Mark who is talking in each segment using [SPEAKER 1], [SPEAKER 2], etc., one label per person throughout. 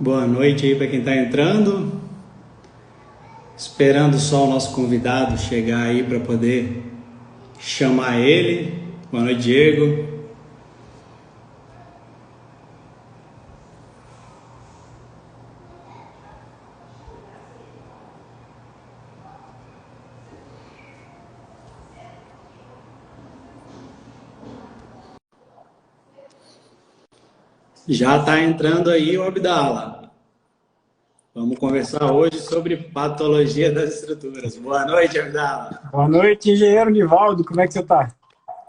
[SPEAKER 1] Boa noite aí para quem está entrando. Esperando só o nosso convidado chegar aí para poder chamar ele. Boa noite, Diego. Já está entrando aí o Abdala. Vamos conversar hoje sobre patologia das estruturas. Boa noite, Abdala.
[SPEAKER 2] Boa noite, engenheiro Nivaldo, como é que você está?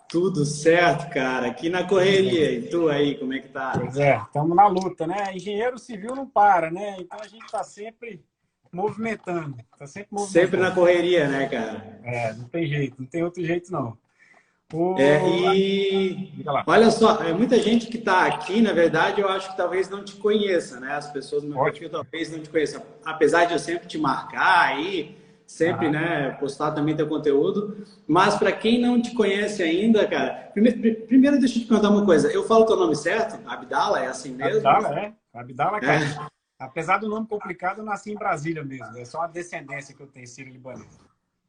[SPEAKER 1] Tudo certo, cara? Aqui na
[SPEAKER 2] Tudo bem.
[SPEAKER 1] correria. E tu aí, como é que tá?
[SPEAKER 2] Pois é, estamos na luta, né? Engenheiro civil não para, né? Então a gente está sempre movimentando, está sempre
[SPEAKER 1] Sempre na
[SPEAKER 2] movimentando.
[SPEAKER 1] correria, né, cara?
[SPEAKER 2] É, não tem jeito, não tem outro jeito não.
[SPEAKER 1] É,
[SPEAKER 2] O...
[SPEAKER 1] e
[SPEAKER 2] Diga lá.
[SPEAKER 1] olha só, muita gente que está aqui, na verdade, eu acho que talvez não te conheça, né? As pessoas no meu
[SPEAKER 2] Ótimo.
[SPEAKER 1] perfil talvez não te conheçam. Apesar de eu sempre te marcar aí, sempre,
[SPEAKER 2] Aham.
[SPEAKER 1] né, postar também teu conteúdo. Mas para quem não te conhece ainda, cara, primeiro deixa eu te perguntar uma coisa. Eu falo teu nome certo? Abdala, é assim mesmo?
[SPEAKER 2] Abdala, é? Abdala Karim.
[SPEAKER 1] É.
[SPEAKER 2] Apesar do nome complicado, eu nasci em Brasília mesmo. É só uma descendência que eu tenho, sírio-libanês.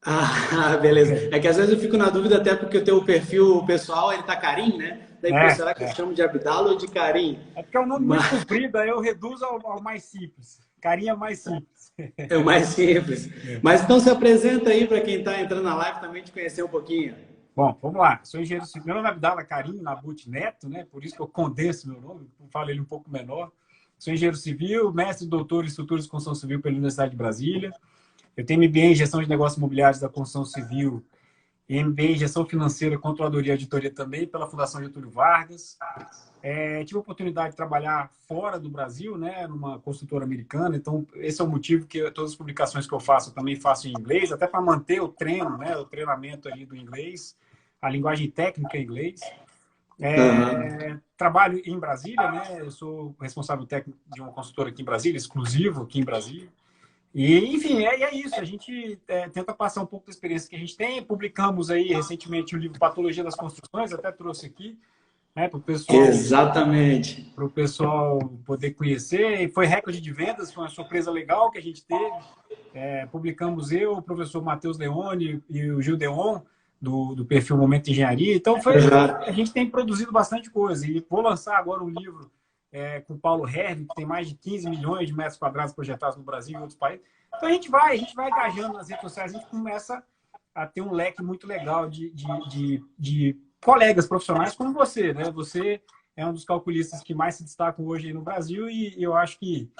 [SPEAKER 1] Ah, beleza. É que às vezes eu fico na dúvida até porque o teu perfil pessoal, ele tá Karim, né? Daí, pô,
[SPEAKER 2] É,
[SPEAKER 1] será que eu
[SPEAKER 2] é.
[SPEAKER 1] chamo de Abdala ou de Karim?
[SPEAKER 2] É porque é um nome muito
[SPEAKER 1] Mas
[SPEAKER 2] comprido, aí eu reduzo ao mais simples. Carinha mais simples.
[SPEAKER 1] é o mais simples. Mas então se apresenta aí para quem está entrando na live também te conhecer um pouquinho.
[SPEAKER 2] Bom, vamos lá. Sou engenheiro civil. Meu nome é Abdala Karim Nabut Neto, né? Por isso que eu condenso meu nome, falo ele um pouco menor. Sou engenheiro civil, mestre e doutor em estruturas de construção civil pela Universidade de Brasília. Eu tenho MBA em gestão de negócios imobiliários da construção civil e MBA em gestão financeira, controladoria e auditoria também pela Fundação Getúlio Vargas. Tive a oportunidade de trabalhar fora do Brasil, né, numa construtora americana, então esse é o motivo que todas as publicações que eu faço, eu também faço em inglês, até para manter o treino, né, o treinamento ali do inglês, a linguagem técnica em inglês.
[SPEAKER 1] Aham.
[SPEAKER 2] Trabalho em Brasília, né, eu sou responsável técnico de uma construtora aqui em Brasília, exclusivo aqui em Brasília. E, enfim, é isso. A gente tenta passar um pouco da experiência que a gente tem. Publicamos aí recentemente o livro Patologia das Construções, até trouxe aqui, né,
[SPEAKER 1] Exatamente.
[SPEAKER 2] para o pessoal poder conhecer. E foi recorde de vendas, foi uma surpresa legal que a gente teve. Publicamos eu, o professor Matheus Leone e o Gil Deon, do perfil Momento Engenharia. Então, a
[SPEAKER 1] Aham.
[SPEAKER 2] gente tem produzido bastante coisa. E vou lançar agora um livro com o Paulo Herve, que tem mais de 15 milhões de metros quadrados projetados no Brasil e em outros países. Então, a gente vai engajando nas redes sociais, a gente começa a ter um leque muito legal de colegas profissionais como você, né? Você é um dos calculistas que mais se destacam hoje aí no Brasil e eu acho que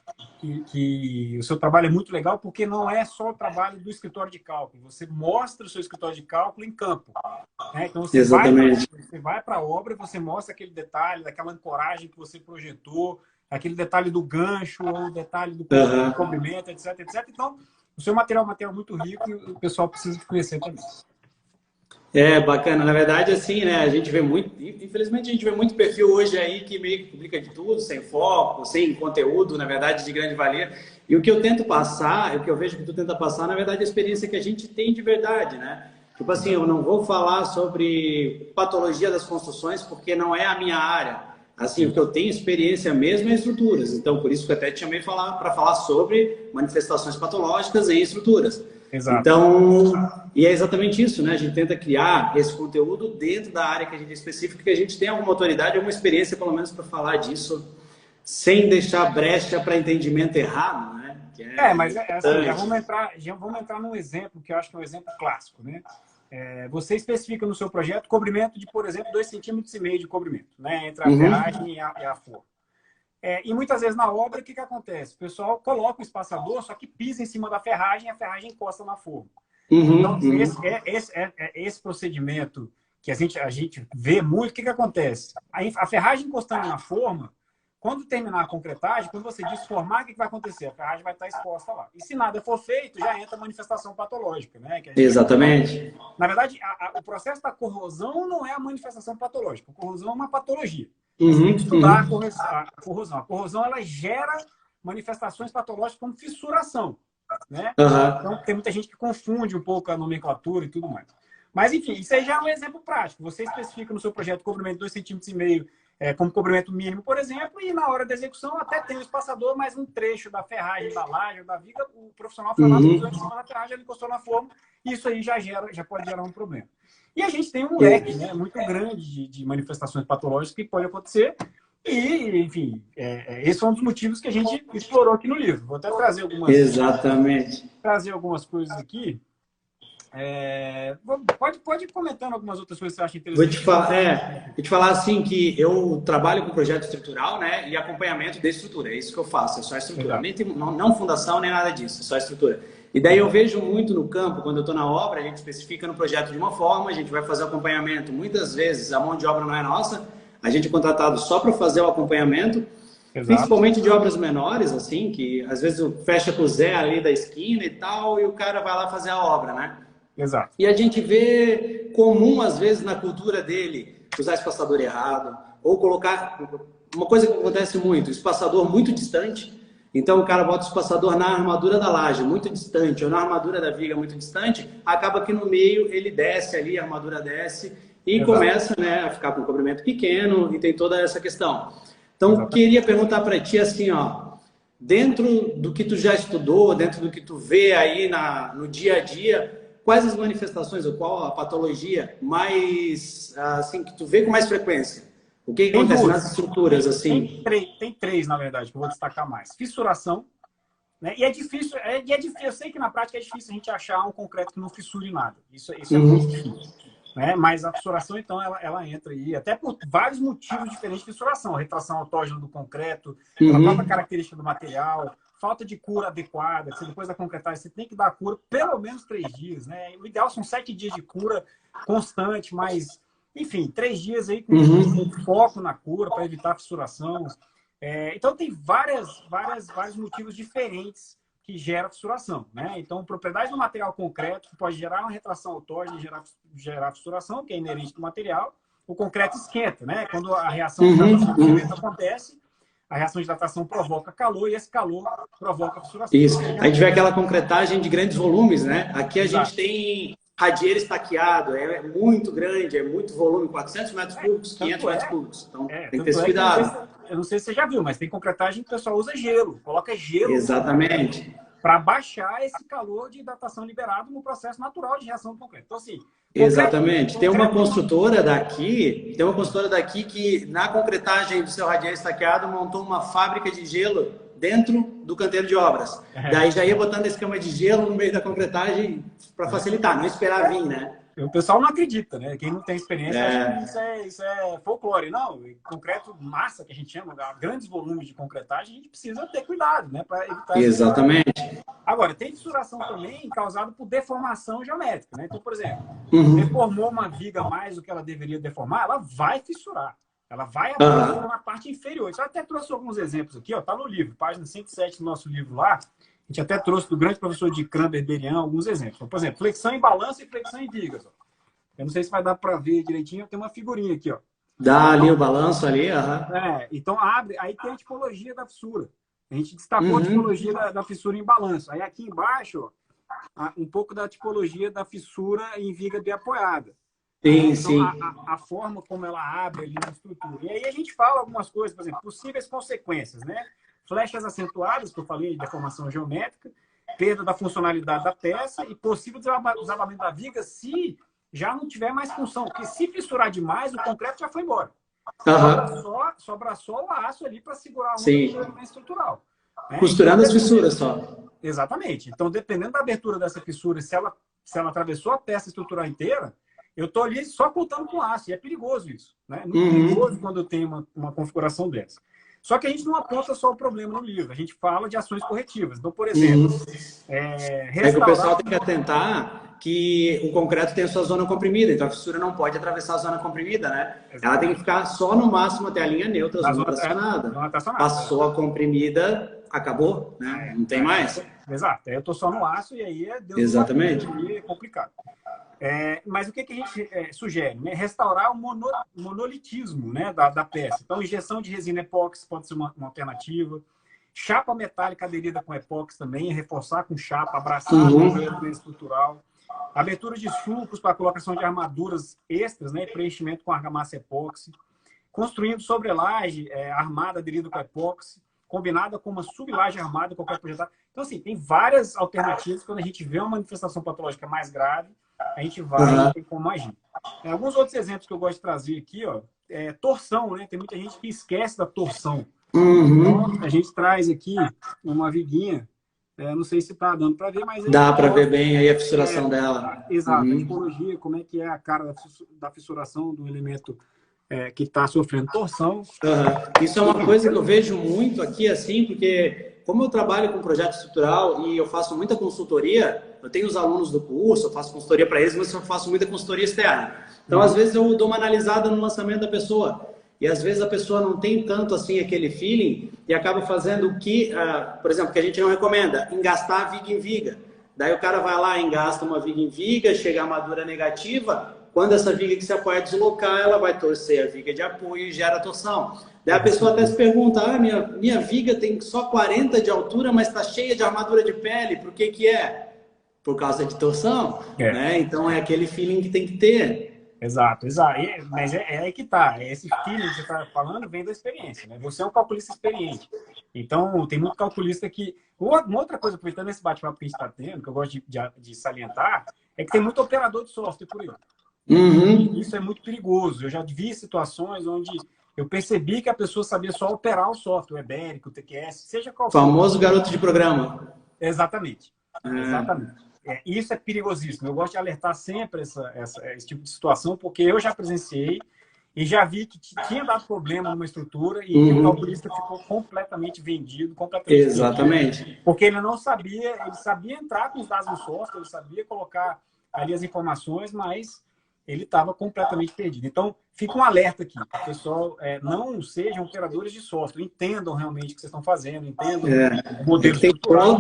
[SPEAKER 2] o seu trabalho é muito legal porque não é só o trabalho do escritório de cálculo, você mostra o seu escritório de cálculo em campo. Né? Então,
[SPEAKER 1] Exatamente.
[SPEAKER 2] você vai para a obra e você mostra aquele detalhe, daquela ancoragem que você projetou, aquele detalhe do gancho ou o detalhe do corpo de
[SPEAKER 1] Aham.
[SPEAKER 2] cobrimento, etc, etc. Então, o seu material é um material muito rico e o pessoal precisa de conhecer também.
[SPEAKER 1] É bacana, na verdade, assim, né? A gente vê muito, infelizmente, a gente vê muito perfil hoje aí que meio que publica de tudo, sem foco, sem conteúdo, na verdade, de grande valia. E o que eu tento passar, o que eu vejo que tu tenta passar, na verdade, é a experiência que a gente tem de verdade, né? Tipo assim, eu não vou falar sobre patologia das construções porque não é a minha área. Assim, o
[SPEAKER 2] Sim,
[SPEAKER 1] que eu tenho experiência mesmo é estruturas. Então, por isso que eu até te chamei para falar sobre manifestações patológicas em estruturas.
[SPEAKER 2] exato.
[SPEAKER 1] Então, e é exatamente isso, né? A gente tenta criar esse conteúdo dentro da área que a gente é específica, que a gente tem alguma autoridade, alguma experiência, pelo menos, para falar disso, sem deixar brecha para entendimento errado, né? Que é
[SPEAKER 2] Mas é assim,
[SPEAKER 1] importante.
[SPEAKER 2] já vamos entrar num exemplo que eu acho que é um exemplo clássico, né? Você especifica no seu projeto cobrimento de, por exemplo, 2,5 cm de cobrimento, né? Entre a
[SPEAKER 1] Uhum.
[SPEAKER 2] ferragem e a forma. E muitas vezes na obra, o que acontece? O pessoal coloca o espaçador, só que pisa em cima da ferragem e a ferragem encosta na forma. Então,
[SPEAKER 1] Uhum. Uhum.
[SPEAKER 2] esse procedimento que a gente vê muito, o que acontece? A ferragem encostando na forma, quando terminar a concretagem, quando você desformar, o que vai acontecer? A ferragem vai estar exposta lá. E se nada for feito, já entra a manifestação patológica, né? Que a gente chama. Então,
[SPEAKER 1] Exatamente.
[SPEAKER 2] na verdade, o processo da corrosão não é a manifestação patológica. A corrosão é uma patologia. Aí você tem que
[SPEAKER 1] Uhum.
[SPEAKER 2] estudar
[SPEAKER 1] Uhum.
[SPEAKER 2] a corrosão. A corrosão ela gera manifestações patológicas como fissuração, né? Então,
[SPEAKER 1] Aham.
[SPEAKER 2] tem muita gente que confunde um pouco a nomenclatura e tudo mais. Mas, enfim, isso aí já é um exemplo prático. Você especifica no seu projeto comprimento de 2,5 cm como cobrimento mínimo, por exemplo, e na hora da execução até tem o espaçador, mas um trecho da ferragem, da laje, da viga, o profissional foi lá, pisou em cima da ferragem, ele encostou na forma, e isso aí já pode gerar um problema. E a gente tem um leque, né, muito grande de manifestações patológicas que pode acontecer, e, enfim, esse foi um dos motivos que a gente explorou aqui no livro. Vou até trazer algumas coisas aqui. Pode ir comentando algumas outras coisas que você acha interessantes.
[SPEAKER 1] Vou te falar assim que eu trabalho com projeto estrutural, né, e acompanhamento de estrutura. É isso que eu faço, é só estrutura. Não fundação, nem nada disso, é só estrutura. E daí eu vejo muito no campo, quando eu estou na obra, a gente especifica no projeto de uma forma, a gente vai fazer o acompanhamento. Muitas vezes a mão de obra não é nossa, a gente é contratado só para fazer o acompanhamento. Exato. Principalmente de obras menores, assim, que às vezes fecha com o Zé ali da esquina e tal, e o cara vai lá fazer a obra, né?
[SPEAKER 2] Exato.
[SPEAKER 1] E a gente vê comum, às vezes, na cultura dele, usar espaçador errado, ou colocar uma coisa que acontece muito, espaçador muito distante. Então o cara bota o espaçador na armadura da laje, muito distante, ou na armadura da viga, muito distante, acaba que no meio ele desce ali, a armadura desce, e Exato. Começa, né, a ficar com um cobrimento pequeno, e tem toda essa questão. Então, Exato. Queria perguntar para ti assim, ó, dentro do que tu já estudou, dentro do que tu vê aí no dia a dia, quais as manifestações, ou qual a patologia mais, assim, que tu vê com mais frequência? O que acontece nas estruturas, assim?
[SPEAKER 2] Tem três, na verdade, que eu vou destacar mais. Fissuração, né? E é difícil, eu sei que na prática é difícil a gente achar um concreto que não fissure nada. Isso é muito difícil. Né? Mas a fissuração, então, ela entra aí, até por vários motivos diferentes de fissuração. Retração autógena do concreto, a própria característica do material, falta de cura adequada, que você, depois da concretagem você tem que dar a cura pelo menos 3 dias. Né? O ideal são 7 dias de cura constante, mas, enfim, 3 dias aí com foco na cura para evitar fissuração. Então, tem vários motivos diferentes que gera fissuração, né? Então, propriedade do material concreto que pode gerar uma retração autógena e gerar fissuração, que é inerente do material. O concreto esquenta, né? Quando a reação de hidratação acontece, a reação de hidratação provoca calor e esse calor provoca fissuração.
[SPEAKER 1] Isso. A gente vê aquela concretagem de grandes volumes, né? Aqui a gente tem radieiro estaqueado, é muito grande, é muito volume, 400 metros cúbicos, 500 metros cúbicos. Então, tem que ter esse cuidado.
[SPEAKER 2] Eu não sei se você já viu, mas tem concretagem que o pessoal usa gelo, coloca gelo.
[SPEAKER 1] Exatamente.
[SPEAKER 2] Para baixar esse calor de hidratação liberado no processo natural de reação do concreto. Então, assim...
[SPEAKER 1] Exatamente. Tem uma construtora daqui que na concretagem do seu radieiro estaqueado montou uma fábrica de gelo dentro do canteiro de obras. Daí já ia botando esse esquema de gelo no meio da concretagem para facilitar, não esperar vir, né?
[SPEAKER 2] O pessoal não acredita, né? Quem não tem experiência acha que isso é folclore. Não, concreto massa, que a gente chama, grandes volumes de concretagem, a gente precisa ter cuidado, né? Para evitar...
[SPEAKER 1] Exatamente.
[SPEAKER 2] Agora, tem fissuração também causada por deformação geométrica, né? Então, por exemplo, deformou uma viga mais do que ela deveria deformar, ela vai fissurar. Ela vai abrir na parte inferior. Eu até trouxe alguns exemplos aqui, ó, tá no livro, página 107 do nosso livro lá. A gente até trouxe do grande professor de Cranber-Berian alguns exemplos. Por exemplo, flexão em balanço e flexão em vigas. Ó. Eu não sei se vai dar para ver direitinho, tem uma figurinha aqui. Ó.
[SPEAKER 1] Dá ali o balanço ali.
[SPEAKER 2] Então abre, aí tem a tipologia da fissura. A gente destacou a tipologia da fissura em balanço. Aí aqui embaixo, ó, um pouco da tipologia da fissura em viga biapoiada.
[SPEAKER 1] Sim.
[SPEAKER 2] A forma como ela abre ali na estrutura. E aí a gente fala algumas coisas, por exemplo, possíveis consequências, né? Flechas acentuadas, que eu falei, de deformação geométrica, perda da funcionalidade da peça e possível desabamento da viga se já não tiver mais função. Porque se fissurar demais, o concreto já foi embora. Sobra só o aço ali para segurar o elemento estrutural. Né?
[SPEAKER 1] Costurando as fissuras só.
[SPEAKER 2] Exatamente. Então, dependendo da abertura dessa fissura, se ela atravessou a peça estrutural inteira, eu estou ali só contando com aço. E é perigoso isso. Né? Muito perigoso quando eu tenho uma configuração dessa. Só que a gente não aponta só o problema no livro, a gente fala de ações corretivas. Então, por exemplo,
[SPEAKER 1] que o pessoal tem que atentar que o concreto tem a sua zona comprimida, então a fissura não pode atravessar a zona comprimida, né? Exatamente. Ela tem que ficar só no máximo até a linha neutra, a zona tracionada. Passou a comprimida, acabou, né? Não tem mais.
[SPEAKER 2] Exato, eu estou só no aço e aí
[SPEAKER 1] Exatamente.
[SPEAKER 2] É complicado. Mas o que a gente sugere? Né? Restaurar o monolitismo, né, da peça. Então, injeção de resina epóxi pode ser uma alternativa. Chapa metálica aderida com epóxi também, reforçar com chapa, abraçar o estrutural. Abertura de sulcos para colocação de armaduras extras, né, preenchimento com argamassa epóxi. construindo sobrelaje armada aderido com epóxi, combinada com uma sublaje armada, qualquer projeto. Então, assim, tem várias alternativas. Quando a gente vê uma manifestação patológica mais grave, a gente vai ter como agir. Alguns outros exemplos que eu gosto de trazer aqui, ó, torção, né? Tem muita gente que esquece da torção. Então, a gente traz aqui uma viguinha, não sei se está dando para ver, mas...
[SPEAKER 1] Dá para ver bem aí a fissuração dela.
[SPEAKER 2] Exato, a tipologia, como é que é a cara da fissuração do elemento que está sofrendo torção.
[SPEAKER 1] Isso é uma coisa que eu vejo muito aqui, assim, porque como eu trabalho com projeto estrutural e eu faço muita consultoria, eu tenho os alunos do curso, eu faço consultoria para eles, mas eu faço muita consultoria externa. Então, às vezes, eu dou uma analisada no lançamento da pessoa. E, às vezes, a pessoa não tem tanto, assim, aquele feeling e acaba fazendo o que, por exemplo, que a gente não recomenda, engastar viga em viga. Daí o cara vai lá, engasta uma viga em viga, chega a armadura negativa. Quando essa viga que se apoia deslocar, ela vai torcer a viga de apoio e gera torção. Daí a pessoa até se pergunta, minha viga tem só 40 de altura, mas está cheia de armadura de pele, por que que é? Por causa de torção, né? Então é aquele feeling que tem que ter.
[SPEAKER 2] Exato. Mas é aí que tá. Esse feeling que você está falando vem da experiência, né? Você é um calculista experiente. Então, tem muito calculista que... Uma outra coisa, aproveitando esse bate-papo que a gente está tendo, que eu gosto de salientar, é que tem muito operador de software por aí. Isso é muito perigoso. Eu já vi situações onde eu percebi que a pessoa sabia só operar o software, o Eberic, o TQS, seja qual for.
[SPEAKER 1] Famoso garoto de programa.
[SPEAKER 2] Exatamente. Exatamente. Isso é perigosíssimo. Eu gosto de alertar sempre esse tipo de situação, porque eu já presenciei e já vi que tinha dado problema numa estrutura e o calculista ficou completamente vendido, vendido, porque ele não sabia, ele sabia entrar com os dados no software, ele sabia colocar ali as informações, mas ele estava completamente perdido. Então, fica um alerta aqui. O pessoal não sejam operadores de software, entendam realmente o que vocês estão fazendo, entendam o modelo estrutural.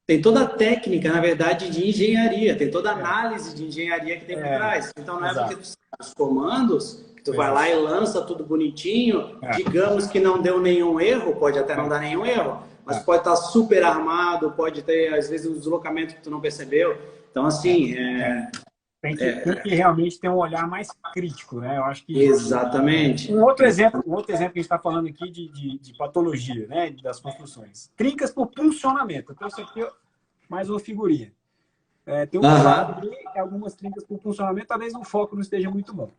[SPEAKER 1] Tem toda a técnica, na verdade, de engenharia, tem toda a análise de engenharia que tem por trás. Então, não é porque tu sabe os comandos, que tu vai lá e lança tudo bonitinho, digamos que não deu nenhum erro, pode até não dar nenhum erro, mas pode estar super armado, pode ter, às vezes, um deslocamento que tu não percebeu. Então, assim...
[SPEAKER 2] Tem que realmente ter um olhar mais crítico, né? Eu acho que...
[SPEAKER 1] Exatamente.
[SPEAKER 2] Um outro exemplo que a gente está falando aqui de patologia, né? Das construções. Trincas por funcionamento. Então, isso aqui é mais uma figurinha. Tem um lado ali, algumas trincas por funcionamento, talvez o foco não esteja muito bom.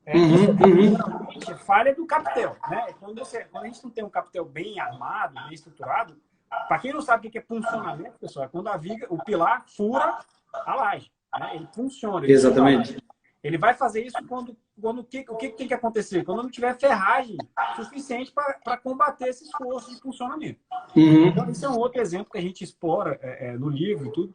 [SPEAKER 2] Geralmente, falha do capitel, né? Quando a gente não tem um capitel bem armado, bem estruturado, para quem não sabe o que é funcionamento, pessoal, é quando o pilar fura a laje. Ele funciona.
[SPEAKER 1] Exatamente.
[SPEAKER 2] Ele vai fazer isso quando o que tem que acontecer? Quando não tiver ferragem suficiente para combater esse esforço de funcionamento. Então, esse é um outro exemplo que a gente explora no livro e tudo.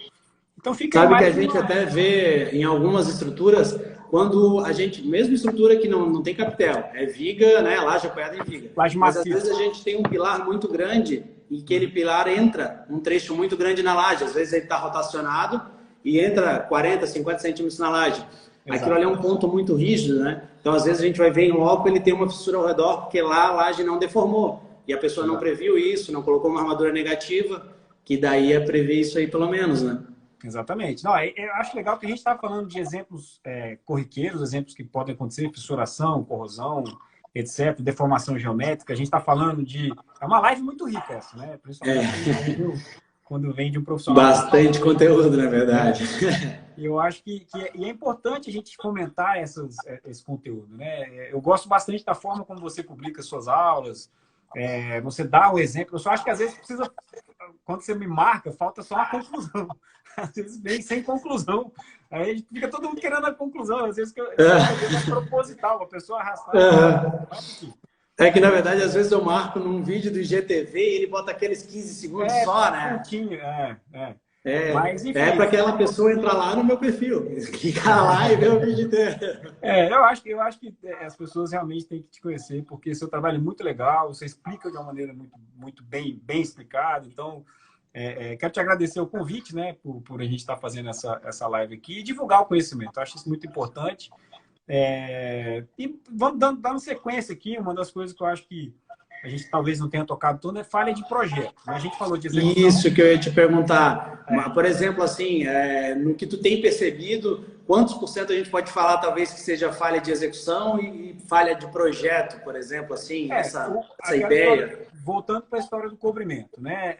[SPEAKER 2] Então, fica
[SPEAKER 1] Sabe que a gente até vê em algumas estruturas, quando a gente, mesmo estrutura que não tem capitel, é viga, né, laje apoiada em viga. Mas às vezes a gente tem um pilar muito grande e aquele pilar entra um trecho muito grande na laje. Às vezes ele está rotacionado e entra 40, 50 centímetros na laje. Aquilo ali é um ponto muito rígido, né? Então, às vezes, a gente vai ver em loco, ele tem uma fissura ao redor, porque lá a laje não deformou. E a pessoa não previu isso, não colocou uma armadura negativa, que daí é prever isso aí, pelo menos, né?
[SPEAKER 2] Exatamente. Não, eu acho legal que a gente está falando de exemplos corriqueiros, exemplos que podem acontecer, fissuração, corrosão, etc., deformação geométrica. A gente está falando de... É uma live muito rica essa, né? Principalmente quando vem de um profissional.
[SPEAKER 1] Bastante conteúdo, na verdade.
[SPEAKER 2] Eu acho que é importante a gente fomentar esse conteúdo, né? Eu gosto bastante da forma como você publica suas aulas, você dá o exemplo. Eu só acho que às vezes precisa, quando você me marca, falta só uma conclusão. Às vezes vem sem conclusão. Aí fica todo mundo querendo a conclusão. Às vezes é proposital, a pessoa arrastar.
[SPEAKER 1] É que, na verdade, às vezes eu marco num vídeo do IGTV e ele bota aqueles 15 segundos só, né? Mas, enfim, para aquela pessoa entrar lá no meu perfil, clicar lá e ver o vídeo inteiro.
[SPEAKER 2] Eu acho que as pessoas realmente têm que te conhecer, porque seu trabalho é muito legal, você explica de uma maneira muito bem explicada. Então, quero te agradecer o convite, né, por a gente estar fazendo essa live aqui e divulgar o conhecimento. Eu acho isso muito importante. E vamos dando sequência aqui. Uma das coisas que eu acho que a gente talvez não tenha tocado tudo é falha de projeto. A gente falou de execução.
[SPEAKER 1] Isso que eu ia te perguntar. Por exemplo, assim, no que tu tem percebido, quantos por cento a gente pode falar, talvez, que seja falha de execução e falha de projeto, por exemplo, assim, essa ideia?
[SPEAKER 2] História, voltando para a história do cobrimento, né?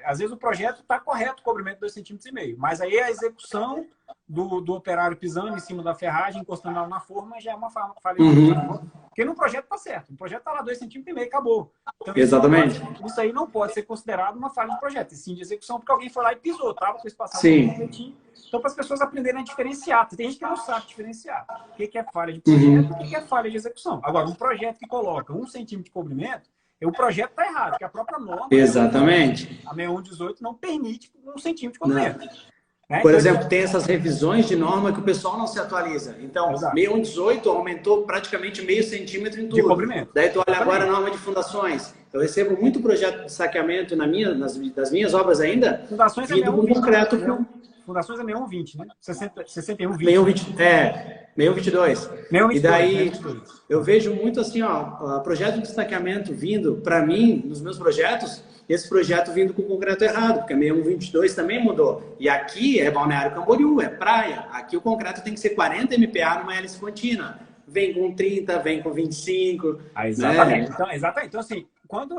[SPEAKER 2] Às vezes o projeto está correto, o cobrimento 2,5 cm, mas aí a execução do operário pisando em cima da ferragem, encostando ela na forma, já é uma falha de execução. Porque no projeto está certo, o projeto está lá 2,5 cm, acabou. Então,
[SPEAKER 1] exatamente.
[SPEAKER 2] Isso aí não pode ser considerado uma falha de projeto, e sim de execução, porque alguém foi lá e pisou, estava com o espaço certinho. Então, para as pessoas aprenderem a diferenciar. Tem gente que não sabe diferenciar o que é falha de projeto e o que é falha de execução. Agora, um projeto que coloca 1 centímetro de cobrimento, o projeto está errado, porque a própria norma,
[SPEAKER 1] exatamente,
[SPEAKER 2] a 6118 não permite 1 centímetro de cobrimento.
[SPEAKER 1] Né? Por exemplo, tem essas revisões de norma que o pessoal não se atualiza. Então, 6118 aumentou praticamente meio centímetro em tudo.
[SPEAKER 2] De cobrimento.
[SPEAKER 1] Daí tu olha agora a norma de fundações. Eu recebo muito projeto de saqueamento das minhas obras ainda,
[SPEAKER 2] fundações
[SPEAKER 1] vindo com concreto.
[SPEAKER 2] Fundações é 6120, né? 6120.
[SPEAKER 1] 6122. E daí, eu vejo muito assim, ó, projeto de destacamento vindo, para mim, nos meus projetos, esse projeto vindo com concreto errado, porque a 6122 também mudou. E aqui é Balneário Camboriú, é praia. Aqui o concreto tem que ser 40 MPa numa hélice contínua. Vem com 30, vem com 25.
[SPEAKER 2] Exatamente. Né? Exatamente. Então, assim, quando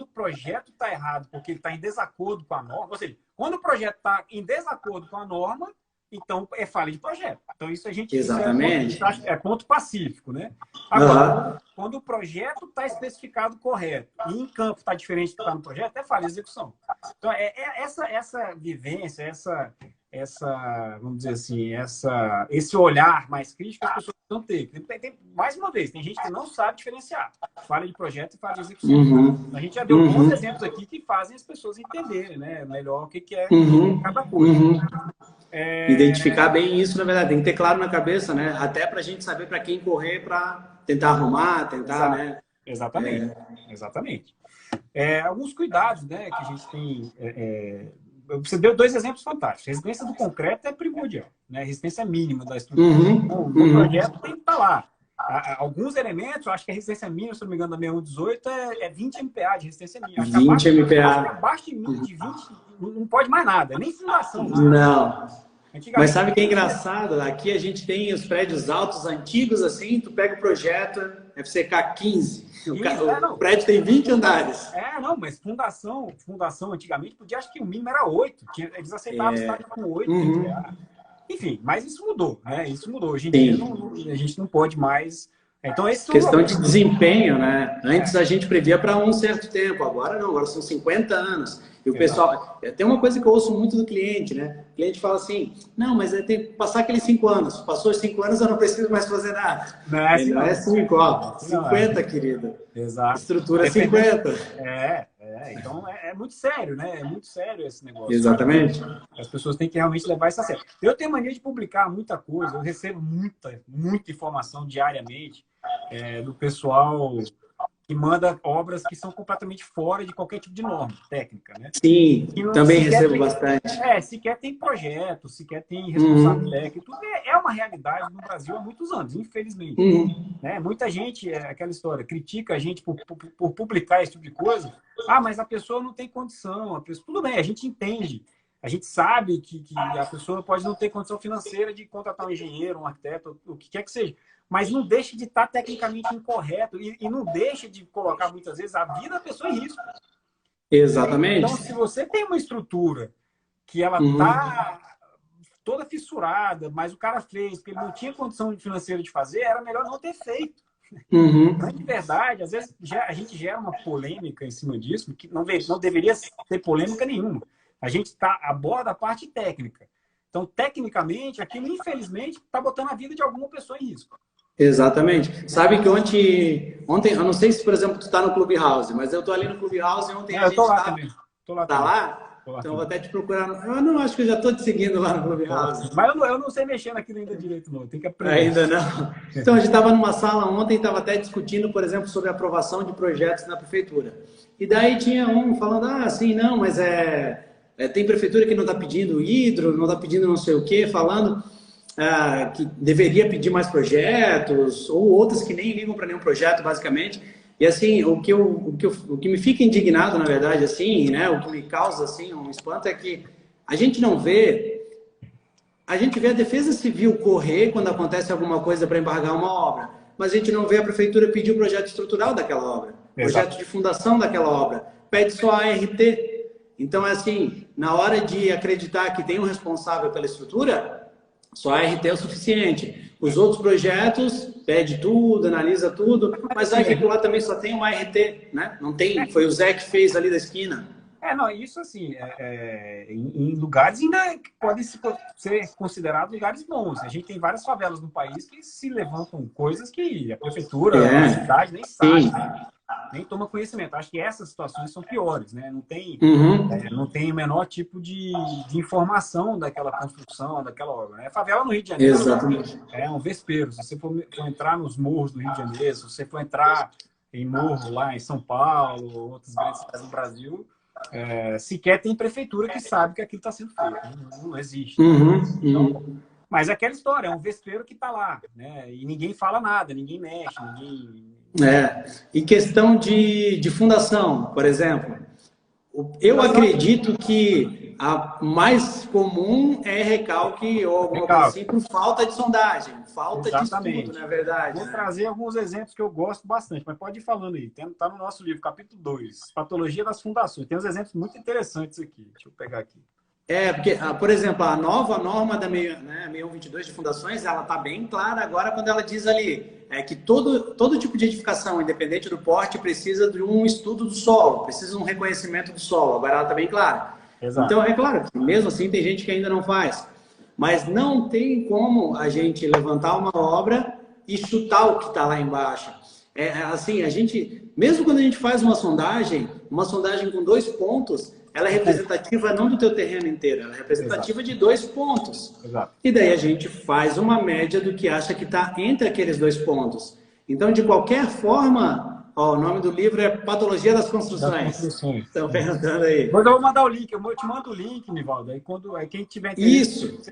[SPEAKER 2] o projeto está errado porque ele está em desacordo com a norma, ou seja, quando o projeto está em desacordo com a norma, então é falha de projeto. Então isso a gente
[SPEAKER 1] exatamente.
[SPEAKER 2] É ponto pacífico, né? Agora, quando o projeto está especificado correto e em campo está diferente do que está no projeto, é falha de execução. Então essa vivência, vamos dizer assim, esse olhar mais crítico as pessoas não têm. Mais uma vez, tem gente que não sabe diferenciar falha de projeto e falha de execução. A gente já deu bons exemplos aqui que fazem as pessoas entenderem, né, melhor o que é cada coisa.
[SPEAKER 1] Identificar bem isso, na verdade, tem que ter claro na cabeça, né? Até para a gente saber para quem correr para tentar arrumar, tentar, né?
[SPEAKER 2] Exatamente. Alguns cuidados, né, que a gente tem. Você deu 2 exemplos fantásticos. A resistência do concreto é primordial, né? A resistência mínima da estrutura. O projeto tem que estar lá. Alguns elementos, eu acho que a resistência mínima, se não me engano, da 6118 é 20 MPa de resistência mínima.
[SPEAKER 1] 20 MPa.
[SPEAKER 2] Abaixo de 20, não pode mais nada, nem fundação.
[SPEAKER 1] Não. Mas sabe o que é engraçado? Aqui a gente tem os prédios altos, antigos, assim, tu pega o projeto, FCK 15. O prédio tem 20 andares.
[SPEAKER 2] Mas fundação antigamente podia, acho que o mínimo era 8. Eles aceitavam estar com 8 MPa. Enfim, mas isso mudou, né? Isso mudou. Hoje em dia a gente não pode mais. Então,
[SPEAKER 1] questão de desempenho, né? Antes a gente previa para um certo tempo, agora não, agora são 50 anos. E o pessoal. Tem uma coisa que eu ouço muito do cliente, né? O cliente fala assim: não, mas tem que passar aqueles 5 anos. Passou os 5 anos, eu não preciso mais fazer nada.
[SPEAKER 2] Não é assim,
[SPEAKER 1] não é 5, ó. 50, querida.
[SPEAKER 2] Exato.
[SPEAKER 1] Estrutura 50.
[SPEAKER 2] Então é muito sério, né? É muito sério esse negócio.
[SPEAKER 1] Exatamente.
[SPEAKER 2] As pessoas têm que realmente levar isso a sério. Eu tenho mania de publicar muita coisa, eu recebo muita informação diariamente do pessoal que manda obras que são completamente fora de qualquer tipo de norma técnica, né?
[SPEAKER 1] Sim, também recebo bastante.
[SPEAKER 2] Sequer tem projeto, sequer tem responsável técnico. Tudo é uma realidade no Brasil há muitos anos, infelizmente. Né? Muita gente, aquela história, critica a gente por publicar esse tipo de coisa. Mas a pessoa não tem condição. Tudo bem, a gente entende. A gente sabe que a pessoa pode não ter condição financeira de contratar um engenheiro, um arquiteto, o que quer que seja. Mas não deixe de estar tecnicamente incorreto e não deixe de colocar, muitas vezes, a vida da pessoa em risco.
[SPEAKER 1] Exatamente.
[SPEAKER 2] Então, se você tem uma estrutura que ela está toda fissurada, mas o cara fez porque ele não tinha condição financeira de fazer, era melhor não ter feito. Mas, de verdade, às vezes a gente gera uma polêmica em cima disso, que não deveria ter polêmica nenhuma. A gente aborda a parte técnica. Então, tecnicamente, aquilo, infelizmente, está botando a vida de alguma pessoa em risco.
[SPEAKER 1] Exatamente. Sabe que ontem, eu não sei se, por exemplo, tu está no Clubhouse, mas eu estou ali no Clubhouse e ontem a gente
[SPEAKER 2] tô lá também.
[SPEAKER 1] Tá lá? Então eu vou até te procurar. Eu não acho que eu já estou te seguindo lá no Clubhouse.
[SPEAKER 2] Mas eu não sei mexer naquilo ainda direito, não. Tem que aprender.
[SPEAKER 1] Ainda não. Então a gente estava numa sala ontem e estava até discutindo, por exemplo, sobre a aprovação de projetos na prefeitura. E daí tinha um falando, assim, não, mas tem prefeitura que não está pedindo hidro, não está pedindo não sei o quê, falando que deveria pedir mais projetos, ou outras que nem ligam para nenhum projeto, basicamente. E assim, o que me fica indignado, na verdade, assim, né, o que me causa assim, um espanto é que a gente não vê a gente vê a Defesa Civil correr quando acontece alguma coisa para embargar uma obra, mas a gente não vê a prefeitura pedir o projeto estrutural daquela obra,
[SPEAKER 2] Exato.
[SPEAKER 1] projeto de fundação daquela obra, pede só a ART. Então, é assim, na hora de acreditar que tem um responsável pela estrutura, só a ART é o suficiente. Os outros projetos, pede tudo, analisa tudo, mas vai que lá também só tem uma ART, né? Não tem, foi o Zé que fez ali da esquina.
[SPEAKER 2] Não, isso assim, em lugares ainda que podem ser considerados lugares bons. A gente tem várias favelas no país que se levantam coisas que a prefeitura, a cidade nem sabe, né? Nem toma conhecimento. Acho que essas situações são piores, né? Não tem o menor tipo de informação daquela construção, daquela obra. Né? A favela no Rio de Janeiro
[SPEAKER 1] Exatamente.
[SPEAKER 2] É um vespeiro. Se você for entrar nos morros do Rio de Janeiro, se você for entrar em morro lá em São Paulo, outras grandes cidades do Brasil, sequer tem prefeitura que sabe que aquilo está sendo feito. Não existe. Então, mas é aquela história, é um vespeiro que está lá, né? E ninguém fala nada, ninguém mexe, ninguém...
[SPEAKER 1] E questão de fundação, por exemplo, eu acredito que a mais comum é recalque ou alguma coisa assim por falta de sondagem, falta de estudo, na verdade.
[SPEAKER 2] Vou trazer alguns exemplos que eu gosto bastante, mas pode ir falando aí. Está no nosso livro, capítulo 2, Patologia das Fundações. Tem uns exemplos muito interessantes aqui. Deixa eu pegar aqui.
[SPEAKER 1] Porque, por exemplo, a nova norma da 6122 de fundações, ela está bem clara agora quando ela diz ali que todo tipo de edificação, independente do porte, precisa de um estudo do solo, precisa de um reconhecimento do solo. Agora ela está bem clara.
[SPEAKER 2] Exato.
[SPEAKER 1] Então, é claro, mesmo assim tem gente que ainda não faz. Mas não tem como a gente levantar uma obra e chutar o que está lá embaixo. Assim, a gente, mesmo quando a gente faz uma sondagem com 2 pontos, ela é representativa não do teu terreno inteiro, ela é representativa de 2 pontos.
[SPEAKER 2] Exato.
[SPEAKER 1] E daí a gente faz uma média do que acha que está entre aqueles 2 pontos. Então, de qualquer forma, o nome do livro é Patologia das Construções. Estão perguntando aí.
[SPEAKER 2] Mas eu vou mandar o link, eu te mando o link, Nivaldo. Aí quem tiver interesse,
[SPEAKER 1] isso.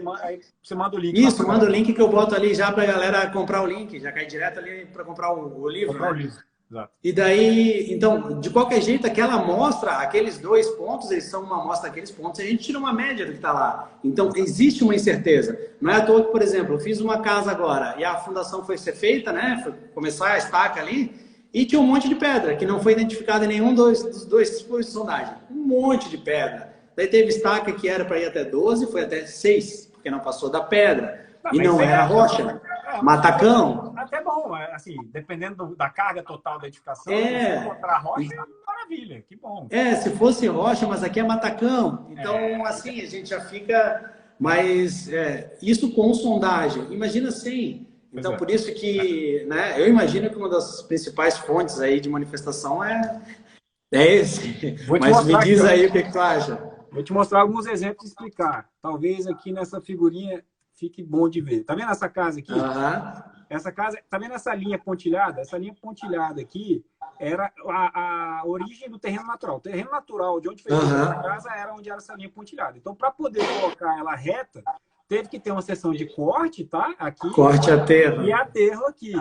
[SPEAKER 2] Você manda o link.
[SPEAKER 1] Isso, manda o link que eu boto ali já para a galera comprar o link. Já cai direto ali para comprar o livro.
[SPEAKER 2] Comprar o livro. Exato.
[SPEAKER 1] E daí, então, de qualquer jeito, aquela amostra, aqueles 2 pontos, eles são uma amostra daqueles pontos, e a gente tira uma média do que está lá. Então, existe uma incerteza. Não é à toa que, por exemplo, eu fiz uma casa agora, e a fundação foi ser feita, né? Foi começar a estaca ali, e tinha um monte de pedra, que não foi identificada em nenhum dos 2 tipos de sondagem. Um monte de pedra. Daí teve estaca que era para ir até 12, foi até 6, porque não passou da pedra. E não era rocha, matacão.
[SPEAKER 2] Até bom, assim, dependendo da carga total da edificação, se encontrar rocha, maravilha, que bom.
[SPEAKER 1] Se fosse rocha, mas aqui é matacão. Então, assim, a gente já fica mais... isso com sondagem. Imagina sem. Então, por isso que, né, eu imagino que uma das principais fontes aí de manifestação é esse. Mas me diz aí o que tu acha.
[SPEAKER 2] Vou te mostrar alguns exemplos e explicar. Talvez aqui nessa figurinha fique bom de ver. Tá vendo essa casa aqui? Essa casa, tá vendo essa linha pontilhada? Essa linha pontilhada aqui era a origem do terreno natural. O terreno natural de onde foi feita a casa era onde era essa linha pontilhada. Então, para poder colocar ela reta, teve que ter uma seção de corte, tá? Aqui.
[SPEAKER 1] Corte a terra.
[SPEAKER 2] E aterro aqui.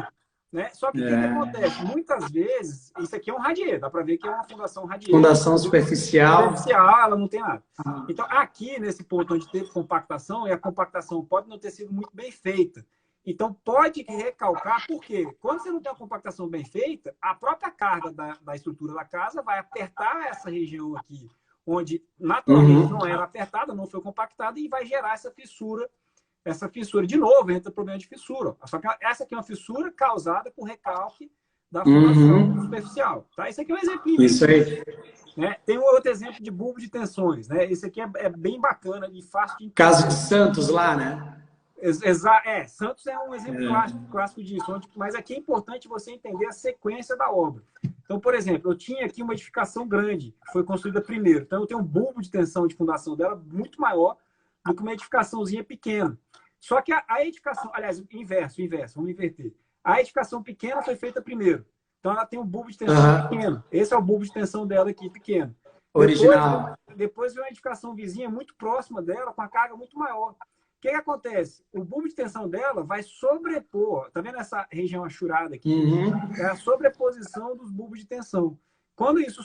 [SPEAKER 2] Né? Só que o que acontece? Muitas vezes, isso aqui é um radier, dá para ver que é uma fundação radier.
[SPEAKER 1] Fundação superficial.
[SPEAKER 2] Superficial, ela não tem nada. Então, aqui, nesse ponto onde teve compactação, e a compactação pode não ter sido muito bem feita. Então, pode recalcar, porque quando você não tem uma compactação bem feita, a própria carga da estrutura da casa vai apertar essa região aqui, onde naturalmente não era apertada, não foi compactada, e vai gerar essa fissura. Essa fissura, de novo, entra o problema de fissura. Só que essa aqui é uma fissura causada por recalque da fundação superficial. Tá? Isso aqui é um exemplo.
[SPEAKER 1] Isso aí.
[SPEAKER 2] Né? Tem um outro exemplo de bulbo de tensões. Né? Esse aqui é bem bacana e fácil de entender.
[SPEAKER 1] Caso de Santos lá, né?
[SPEAKER 2] Santos é um exemplo clássico disso. Mas aqui é importante você entender a sequência da obra. Então, por exemplo, eu tinha aqui uma edificação grande, que foi construída primeiro. Então, eu tenho um bulbo de tensão de fundação dela muito maior do que uma edificaçãozinha pequena. Só que a edificação, aliás, inverso, vamos inverter. A edificação pequena foi feita primeiro. Então, ela tem um bulbo de tensão pequeno. Esse é o bulbo de tensão dela aqui, pequeno.
[SPEAKER 1] Original.
[SPEAKER 2] Depois veio uma edificação vizinha muito próxima dela, com a carga muito maior. O que acontece? O bulbo de tensão dela vai sobrepor, tá vendo essa região achurada aqui? É a sobreposição dos bulbos de tensão. Quando isso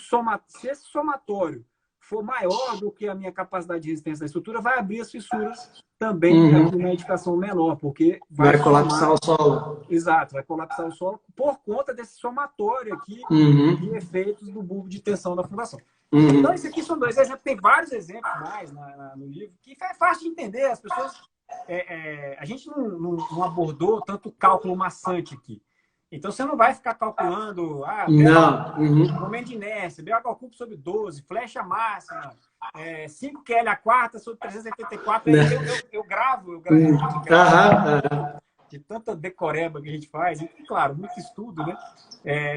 [SPEAKER 2] se esse somatório for maior do que a minha capacidade de resistência da estrutura, vai abrir as fissuras também fica aqui na edificação menor, porque
[SPEAKER 1] vai colapsar o solo.
[SPEAKER 2] Exato, vai colapsar o solo por conta desse somatório aqui de efeitos do bulbo de tensão da fundação. Então, esses aqui são 2 exemplos. Tem vários exemplos mais no livro, que é fácil de entender. As pessoas... a gente não abordou tanto cálculo maçante aqui. Então, você não vai ficar calculando momento de inércia, BH ao cubo sobre 12, flecha máxima, 5QL a quarta sobre 384. Eu gravo de tanta decoreba que a gente faz. E, claro, muito estudo, né?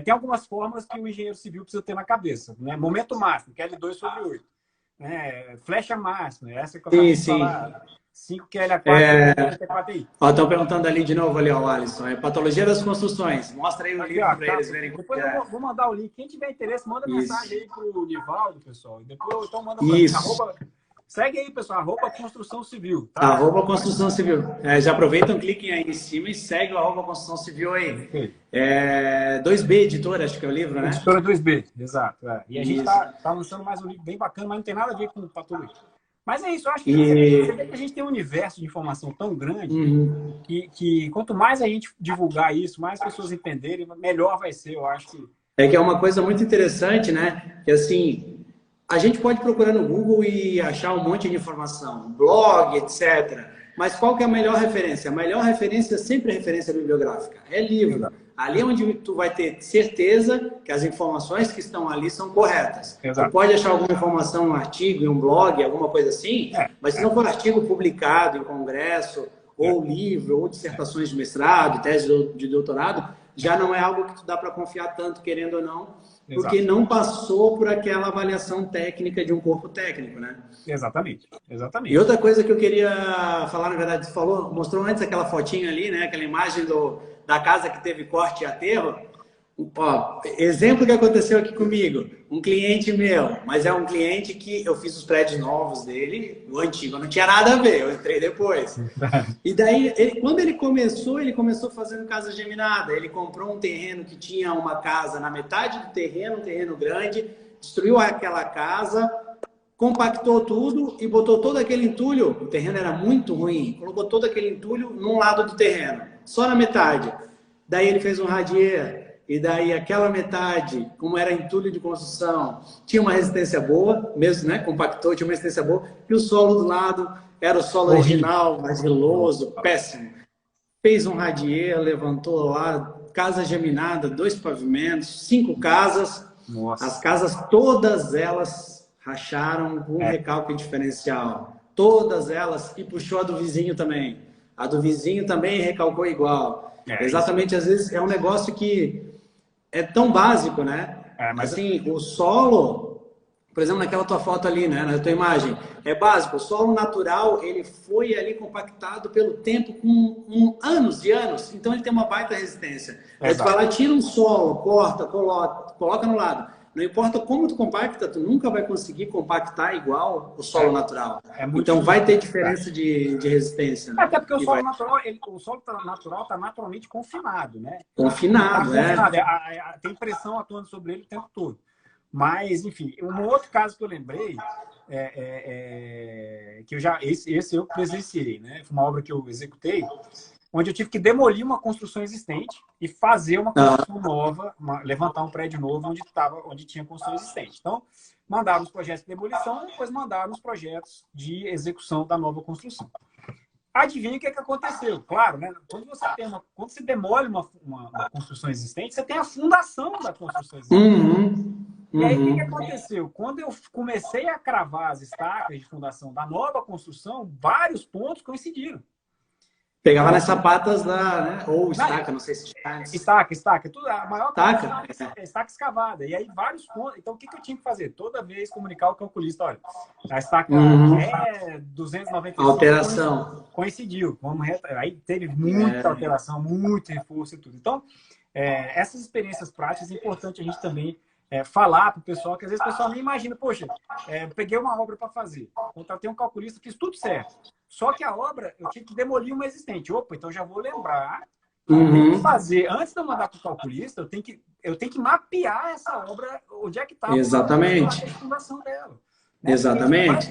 [SPEAKER 2] Tem algumas fórmulas que o engenheiro civil precisa ter na cabeça. Né? Momento máximo, QL2 sobre 8. Flecha máxima, essa que eu acabei de falar. 5QL a 4,
[SPEAKER 1] estão perguntando ali de novo, ali, ó, Alisson. Patologia das construções. Mostra aí o livro para eles verem.
[SPEAKER 2] Depois eu vou mandar o link. Quem tiver interesse, manda mensagem aí pro Nivaldo, pessoal. Depois, então, manda para segue aí, pessoal. @construção civil. Tá?
[SPEAKER 1] @construção civil. Já aproveitam, cliquem aí em cima e segue o @construção civil aí. 2B Editora, acho que é o livro, né?
[SPEAKER 2] Editora 2B, exato. E a gente tá lançando mais um livro bem bacana, mas não tem nada a ver com patologia. Mas é isso, eu acho que você vê que a gente tem um universo de informação tão grande que quanto mais a gente divulgar isso, mais pessoas entenderem, melhor vai ser, eu acho que...
[SPEAKER 1] É que é uma coisa muito interessante, né? Que assim, a gente pode procurar no Google e achar um monte de informação, blog, etc. Mas qual que é a melhor referência? A melhor referência é sempre referência bibliográfica. É livro. Ali é onde tu vai ter certeza que as informações que estão ali são corretas. Tu pode achar alguma informação, um artigo em um blog, alguma coisa assim, mas se não for artigo publicado em congresso, ou livro, ou dissertações de mestrado, tese de doutorado, já não é algo que tu dá para confiar tanto, querendo ou não, porque não passou por aquela avaliação técnica de um corpo técnico, né?
[SPEAKER 2] Exatamente.
[SPEAKER 1] E outra coisa que eu queria falar, na verdade, você mostrou antes aquela fotinha ali, né? Aquela imagem da casa que teve corte e aterro. Ó, exemplo que aconteceu aqui comigo. Um cliente meu, mas é um cliente que eu fiz os prédios novos dele, o antigo não tinha nada a ver, eu entrei depois. E daí, quando ele começou fazendo casa geminada. Ele comprou um terreno que tinha uma casa na metade do terreno, um terreno grande, destruiu aquela casa, compactou tudo e botou todo aquele entulho. O terreno era muito ruim, colocou todo aquele entulho num lado do terreno, só na metade. Daí ele fez um radier. E daí aquela metade, como era entulho de construção, tinha uma resistência boa, mesmo, né? Compactou, tinha uma resistência boa. E o solo do lado era o solo original, argiloso, péssimo. Fez um radier, levantou lá, casa geminada, 2 pavimentos, 5 casas. Nossa. As casas, todas elas racharam com recalque diferencial. Todas elas, e puxou a do vizinho também. A do vizinho também recalcou igual. Exatamente, às vezes é um negócio que é tão básico, né? Mas assim, o solo, por exemplo, naquela tua foto ali, né? Na tua imagem, é básico. O solo natural, ele foi ali compactado pelo tempo com anos e anos. Então, ele tem uma baita resistência. Aí tu vai lá, tira um solo, corta, coloca no lado. Não importa como tu compacta, tu nunca vai conseguir compactar igual o solo natural. Então, vai ter diferença de resistência. Né?
[SPEAKER 2] Até porque o solo natural está naturalmente confinado, né?
[SPEAKER 1] Confinado.
[SPEAKER 2] Tem pressão atuando sobre ele o tempo todo. Mas, enfim, um outro caso que eu lembrei, que esse eu presenciei, né? Foi uma obra que eu executei, onde eu tive que demolir uma construção existente e fazer uma construção nova, levantar um prédio novo onde tinha construção existente. Então, mandaram os projetos de demolição e depois mandaram os projetos de execução da nova construção. Adivinha o que aconteceu? Claro, né? Quando você demole uma construção existente, você tem a fundação da construção existente. E aí, o que aconteceu? Quando eu comecei a cravar as estacas de fundação da nova construção, vários pontos coincidiram.
[SPEAKER 1] Pegava nas sapatas né? Ou estaca, não sei se
[SPEAKER 2] Estaca. Tudo, a maior parte é estaca escavada. E aí, vários pontos. Então, o que eu tinha que fazer? Toda vez comunicar ao calculista, olha, a estaca é 295.
[SPEAKER 1] Alteração.
[SPEAKER 2] Coincidiu. Aí teve muita alteração, muito reforço e tudo. Então, essas experiências práticas é importante a gente também falar para o pessoal, que às vezes o pessoal nem imagina, poxa, peguei uma obra para fazer, contratei um calculista, fiz tudo certo. Só que a obra, eu tive que demolir uma existente. Opa, então já vou lembrar. Eu tenho que fazer, antes de eu mandar para o calculista, eu tenho que mapear essa obra, onde é que está a fundação dela. né?
[SPEAKER 1] Exatamente.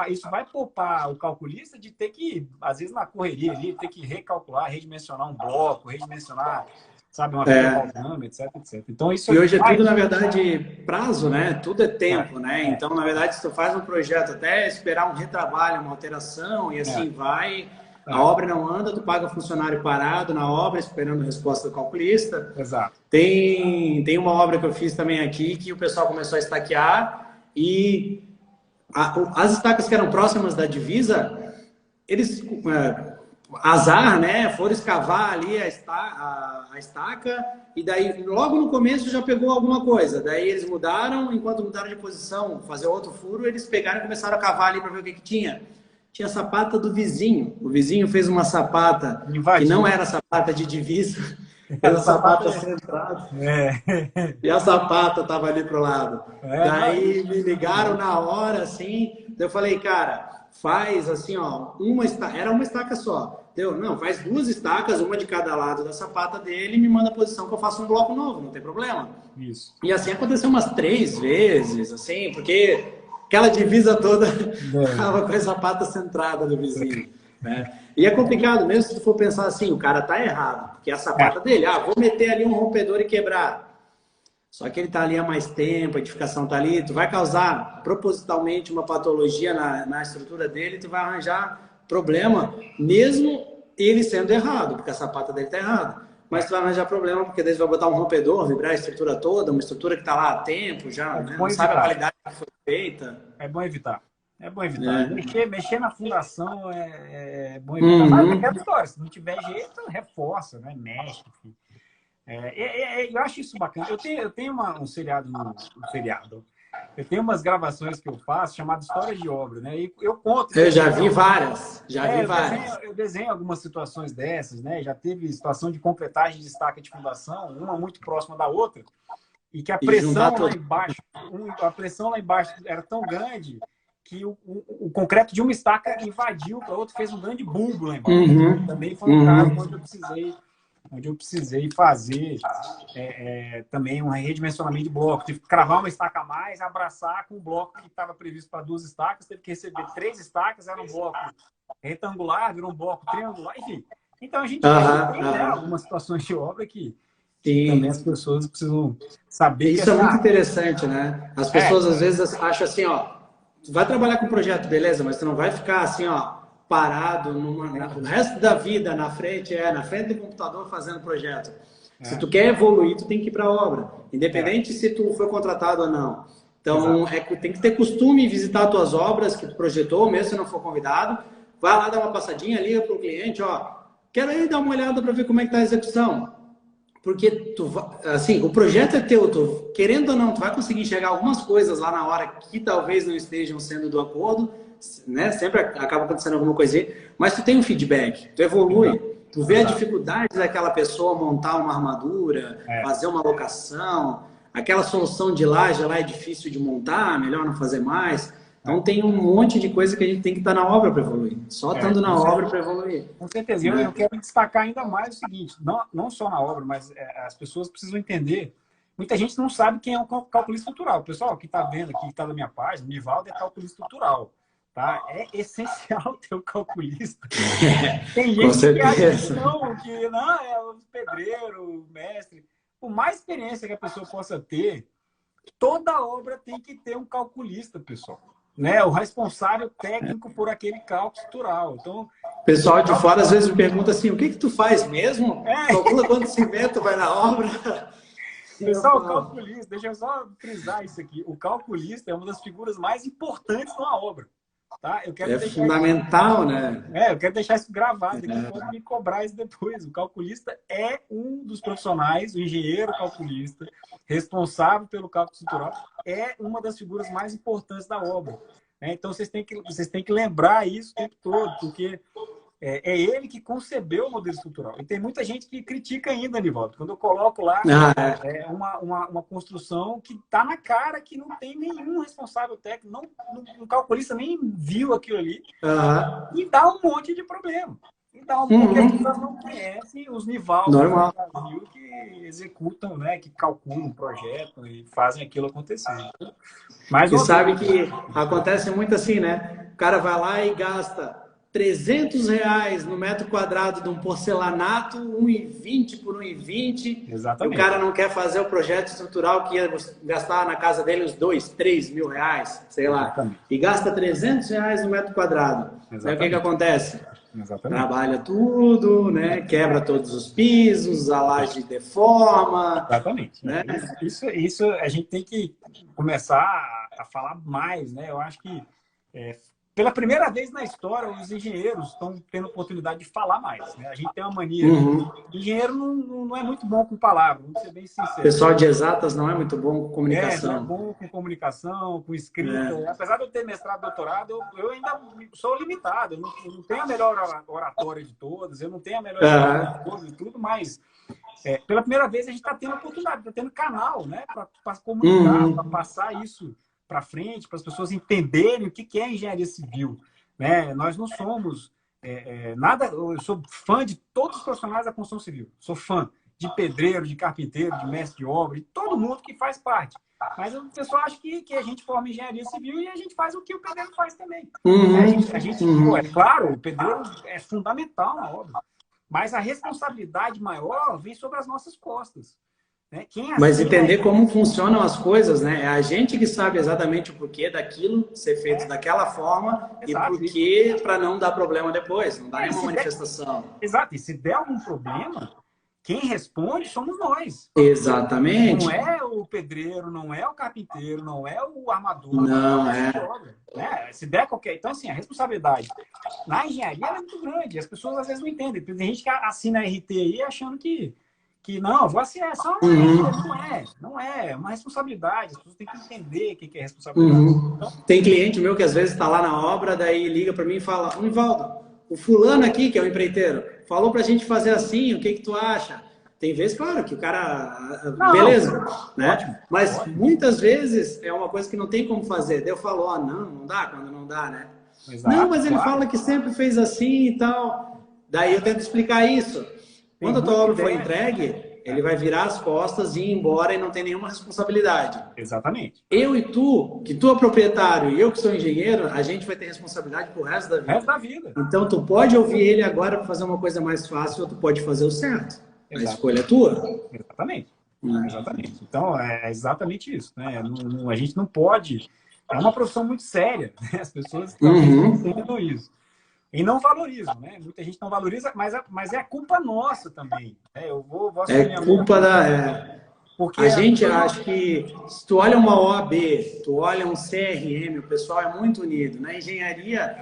[SPEAKER 2] Isso vai poupar o calculista de ter que, às vezes na correria ali, ter que recalcular, redimensionar um bloco, redimensionar, sabe, uma fita balgame, etc, etc. Então, isso
[SPEAKER 1] E hoje é tudo, na verdade, prazo, né? Tudo é tempo, né?
[SPEAKER 2] É.
[SPEAKER 1] Então, na verdade, se tu faz um projeto até esperar um retrabalho, uma alteração, e assim vai, a obra não anda, tu paga funcionário parado na obra, esperando a resposta do calculista.
[SPEAKER 2] Exato.
[SPEAKER 1] Tem uma obra que eu fiz também aqui, que o pessoal começou a estaquear, e as estacas que eram próximas da divisa, eles, azar, né? Foram escavar ali a estaca, e daí logo no começo já pegou alguma coisa. Daí eles mudaram, enquanto mudaram de posição, fazer outro furo, eles pegaram e começaram a cavar ali para ver o que tinha. Tinha a sapata do vizinho. O vizinho fez uma sapata que não era sapata de divisa, era sapata centrada. E a sapata estava ali pro lado. Daí me ligaram na hora, assim. Daí eu falei, cara, faz assim, ó, era uma estaca só. Deu, não, faz 2 estacas, uma de cada lado da sapata dele, e me manda a posição que eu faço um bloco novo, não tem problema.
[SPEAKER 2] Isso.
[SPEAKER 1] E assim aconteceu umas 3 vezes, assim, porque aquela divisa toda estava com a sapata centrada do vizinho, né? E é complicado mesmo se tu for pensar assim, o cara tá errado, porque a sapata dele, vou meter ali um rompedor e quebrar. Só que ele tá ali há mais tempo, a edificação tá ali, tu vai causar propositalmente uma patologia na estrutura dele, tu vai arranjar problema, mesmo ele sendo errado, porque a sapata dele tá errada. Mas tu vai arranjar problema, porque daí você vai botar um rompedor, vibrar a estrutura toda, uma estrutura que está lá há tempo já, né? Não sabe a qualidade que foi feita.
[SPEAKER 2] É bom evitar. É bom evitar. Mexer na fundação é bom evitar. Mas é aquela história, se não tiver jeito, reforça, né? Mexe, enfim. Eu acho isso bacana. Eu tenho um seriado no feriado. Eu tenho umas gravações que eu faço chamadas Histórias de Obra, né? E eu conto.
[SPEAKER 1] Eu já vi várias.
[SPEAKER 2] Eu desenho algumas situações dessas, né? Já teve situação de completagem de estaca de fundação, uma muito próxima da outra, e que a pressão lá embaixo era tão grande que o concreto de uma estaca invadiu para a outra, fez um grande bulbo lá embaixo. Também foi um caso onde eu precisei fazer também um redimensionamento de bloco. Tive que cravar uma estaca a mais, abraçar com um bloco que estava previsto para 2 estacas, teve que receber 3 estacas, era um bloco retangular, virou um bloco triangular, enfim. Então a gente tem algumas situações de obra que também as pessoas precisam saber.
[SPEAKER 1] Isso é muito interessante, né? As pessoas às vezes acham assim, tu vai trabalhar com projeto, beleza, mas tu não vai ficar assim, parado o resto da vida na frente do computador fazendo projeto. Se tu quer evoluir, tu tem que ir para a obra, independente se tu foi contratado ou não. Então, tem que ter costume em visitar as tuas obras que tu projetou, mesmo se não for convidado. Vai lá dar uma passadinha, liga para o cliente, quero aí dar uma olhada para ver como é que está a execução. Porque assim, o projeto é teu, querendo ou não, tu vai conseguir enxergar algumas coisas lá na hora que talvez não estejam sendo do acordo, né? Sempre acaba acontecendo alguma coisinha, mas tu tem um feedback, tu evolui, tu vê a dificuldade daquela pessoa montar uma armadura, fazer uma locação, aquela solução de laje lá é difícil de montar, melhor não fazer mais. Então tem um monte de coisa que a gente tem que estar na obra para evoluir. Só estando na obra para evoluir.
[SPEAKER 2] Com certeza. Eu quero destacar ainda mais o seguinte, não só na obra, mas as pessoas precisam entender. Muita gente não sabe quem é um calculista estrutural. O pessoal que está vendo aqui, que está na minha página, Nivaldo é calculista estrutural. Tá? É essencial ter um calculista. Tem gente que acha que não, é o pedreiro, o mestre. Por mais experiência que a pessoa possa ter, toda obra tem que ter um calculista, pessoal. Né? O responsável técnico por aquele cálculo estrutural. Então,
[SPEAKER 1] o pessoal de fora às vezes me pergunta assim, o que tu faz mesmo? Calcula quanto cimento vai na obra?
[SPEAKER 2] Pessoal, o calculista, deixa eu só frisar isso aqui. O calculista é uma das figuras mais importantes numa obra. Tá?
[SPEAKER 1] Fundamental, né?
[SPEAKER 2] Eu quero deixar isso gravado aqui, pode me cobrar isso depois. O calculista é um dos profissionais, o engenheiro calculista, responsável pelo cálculo estrutural, é uma das figuras mais importantes da obra. Né? Então, vocês têm que lembrar isso o tempo todo, porque é ele que concebeu o modelo estrutural. E tem muita gente que critica ainda, Nivaldo. Quando eu coloco lá uma construção que está na cara, que não tem nenhum responsável técnico, o calculista nem viu aquilo ali, e dá um monte de problema. Então, porque as pessoas não conhecem os Nivaldos do
[SPEAKER 1] Normal.
[SPEAKER 2] Brasil que executam, né, que calculam o projeto e fazem aquilo acontecer. Mais
[SPEAKER 1] E
[SPEAKER 2] uma vez.
[SPEAKER 1] sabe que acontece muito assim, né? O cara vai lá e gasta R$ 300 no metro quadrado de um porcelanato, 1,20 por 1,20, e o
[SPEAKER 2] Exatamente.
[SPEAKER 1] cara não quer fazer o projeto estrutural que ia gastar na casa dele uns 2, 3 mil reais, sei lá,
[SPEAKER 2] Exatamente.
[SPEAKER 1] e gasta R$ 300 no metro quadrado. Aí o que acontece?
[SPEAKER 2] Exatamente.
[SPEAKER 1] Trabalha tudo, né? Quebra todos os pisos, a laje deforma.
[SPEAKER 2] Exatamente.
[SPEAKER 1] Né?
[SPEAKER 2] Isso a gente tem que começar a falar mais, né? Eu acho que pela primeira vez na história os engenheiros estão tendo oportunidade de falar mais, né? A gente tem uma mania. Engenheiro não é muito bom com palavras, vamos ser bem sinceros.
[SPEAKER 1] Pessoal de exatas não é muito bom com comunicação.
[SPEAKER 2] Não é bom com comunicação, com escrita. Apesar de eu ter mestrado, doutorado, eu ainda sou limitado. Eu não tenho a melhor oratória de todas, eu não tenho a melhor escrita de todas e tudo, mas pela primeira vez a gente está tendo oportunidade, está tendo canal, né, para comunicar, para passar isso para frente, para as pessoas entenderem o que é engenharia civil. Né? Nós não somos nada. Eu sou fã de todos os profissionais da construção civil. Sou fã de pedreiro, de carpinteiro, de mestre de obra, de todo mundo que faz parte. Mas o pessoal acha que a gente forma engenharia civil e a gente faz o que o pedreiro faz também. É claro, o pedreiro é fundamental na obra, mas a responsabilidade maior vem sobre as nossas costas. Né?
[SPEAKER 1] Mas entender como funcionam as coisas, né? É a gente que sabe exatamente o porquê daquilo ser feito daquela forma. Exato. E porquê para não dar problema depois, não dar nenhuma manifestação.
[SPEAKER 2] Exato, e se der algum problema, quem responde somos nós.
[SPEAKER 1] Exatamente.
[SPEAKER 2] Não é o pedreiro, não é o carpinteiro, não é o armador.
[SPEAKER 1] Não é.
[SPEAKER 2] Né? Se der qualquer... Então, assim, a responsabilidade na engenharia é muito grande. As pessoas, às vezes, não entendem. Tem gente que assina RT aí achando que não, vou assinar, só não é uma responsabilidade. As pessoas têm que entender o que é responsabilidade. Então,
[SPEAKER 1] tem cliente meu que, às vezes, está lá na obra, daí liga para mim e fala: Nivaldo, o fulano aqui, que é o empreiteiro, falou pra gente fazer assim, o que tu acha? Tem vezes, claro, que o cara... beleza, né?
[SPEAKER 2] Ótimo,
[SPEAKER 1] mas
[SPEAKER 2] ótimo.
[SPEAKER 1] Muitas vezes é uma coisa que não tem como fazer. Daí eu falo, não dá quando não dá, né?
[SPEAKER 2] Exato,
[SPEAKER 1] não, mas ele fala que sempre fez assim e tal. Daí eu tento explicar isso. Quando a tua obra for entregue, ele vai virar as costas e ir embora e não tem nenhuma responsabilidade.
[SPEAKER 2] Exatamente.
[SPEAKER 1] Eu e tu, que tu é proprietário e eu que sou engenheiro, a gente vai ter responsabilidade pro resto da vida.
[SPEAKER 2] O resto da vida.
[SPEAKER 1] Então, tu pode ouvir ele agora para fazer uma coisa mais fácil ou tu pode fazer o certo. Exato. A escolha é tua.
[SPEAKER 2] Exatamente. Exatamente. Então, é exatamente isso. Né? A gente não pode... É uma profissão muito séria. Né? As pessoas não entendem isso. E não valorizam, né? Muita gente não valoriza, mas é culpa nossa também. Né? Eu vou
[SPEAKER 1] culpa da... Porque a gente acha que se tu olha uma OAB, tu olha um CRM, o pessoal é muito unido. Na engenharia,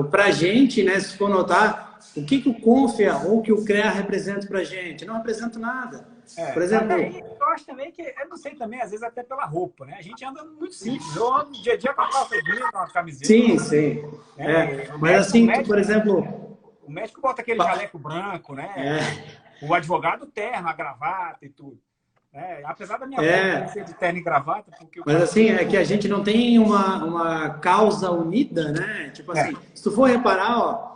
[SPEAKER 1] pra gente, né, se for notar, o que o Confia ou que o CREA representa pra gente? Não representa nada. Por exemplo...
[SPEAKER 2] eu acho também que, eu não sei também, às vezes até pela roupa, né? A gente anda muito simples. Eu ando dia a dia com a calça jeans, uma camiseta.
[SPEAKER 1] Sim. Mas assim, por exemplo...
[SPEAKER 2] O médico bota aquele jaleco branco, né? O advogado terno, a gravata e tudo. Apesar da minha roupa ser de terno e gravata...
[SPEAKER 1] Mas assim, é que a gente não tem uma causa unida, né? Tipo assim, se tu for reparar, ó,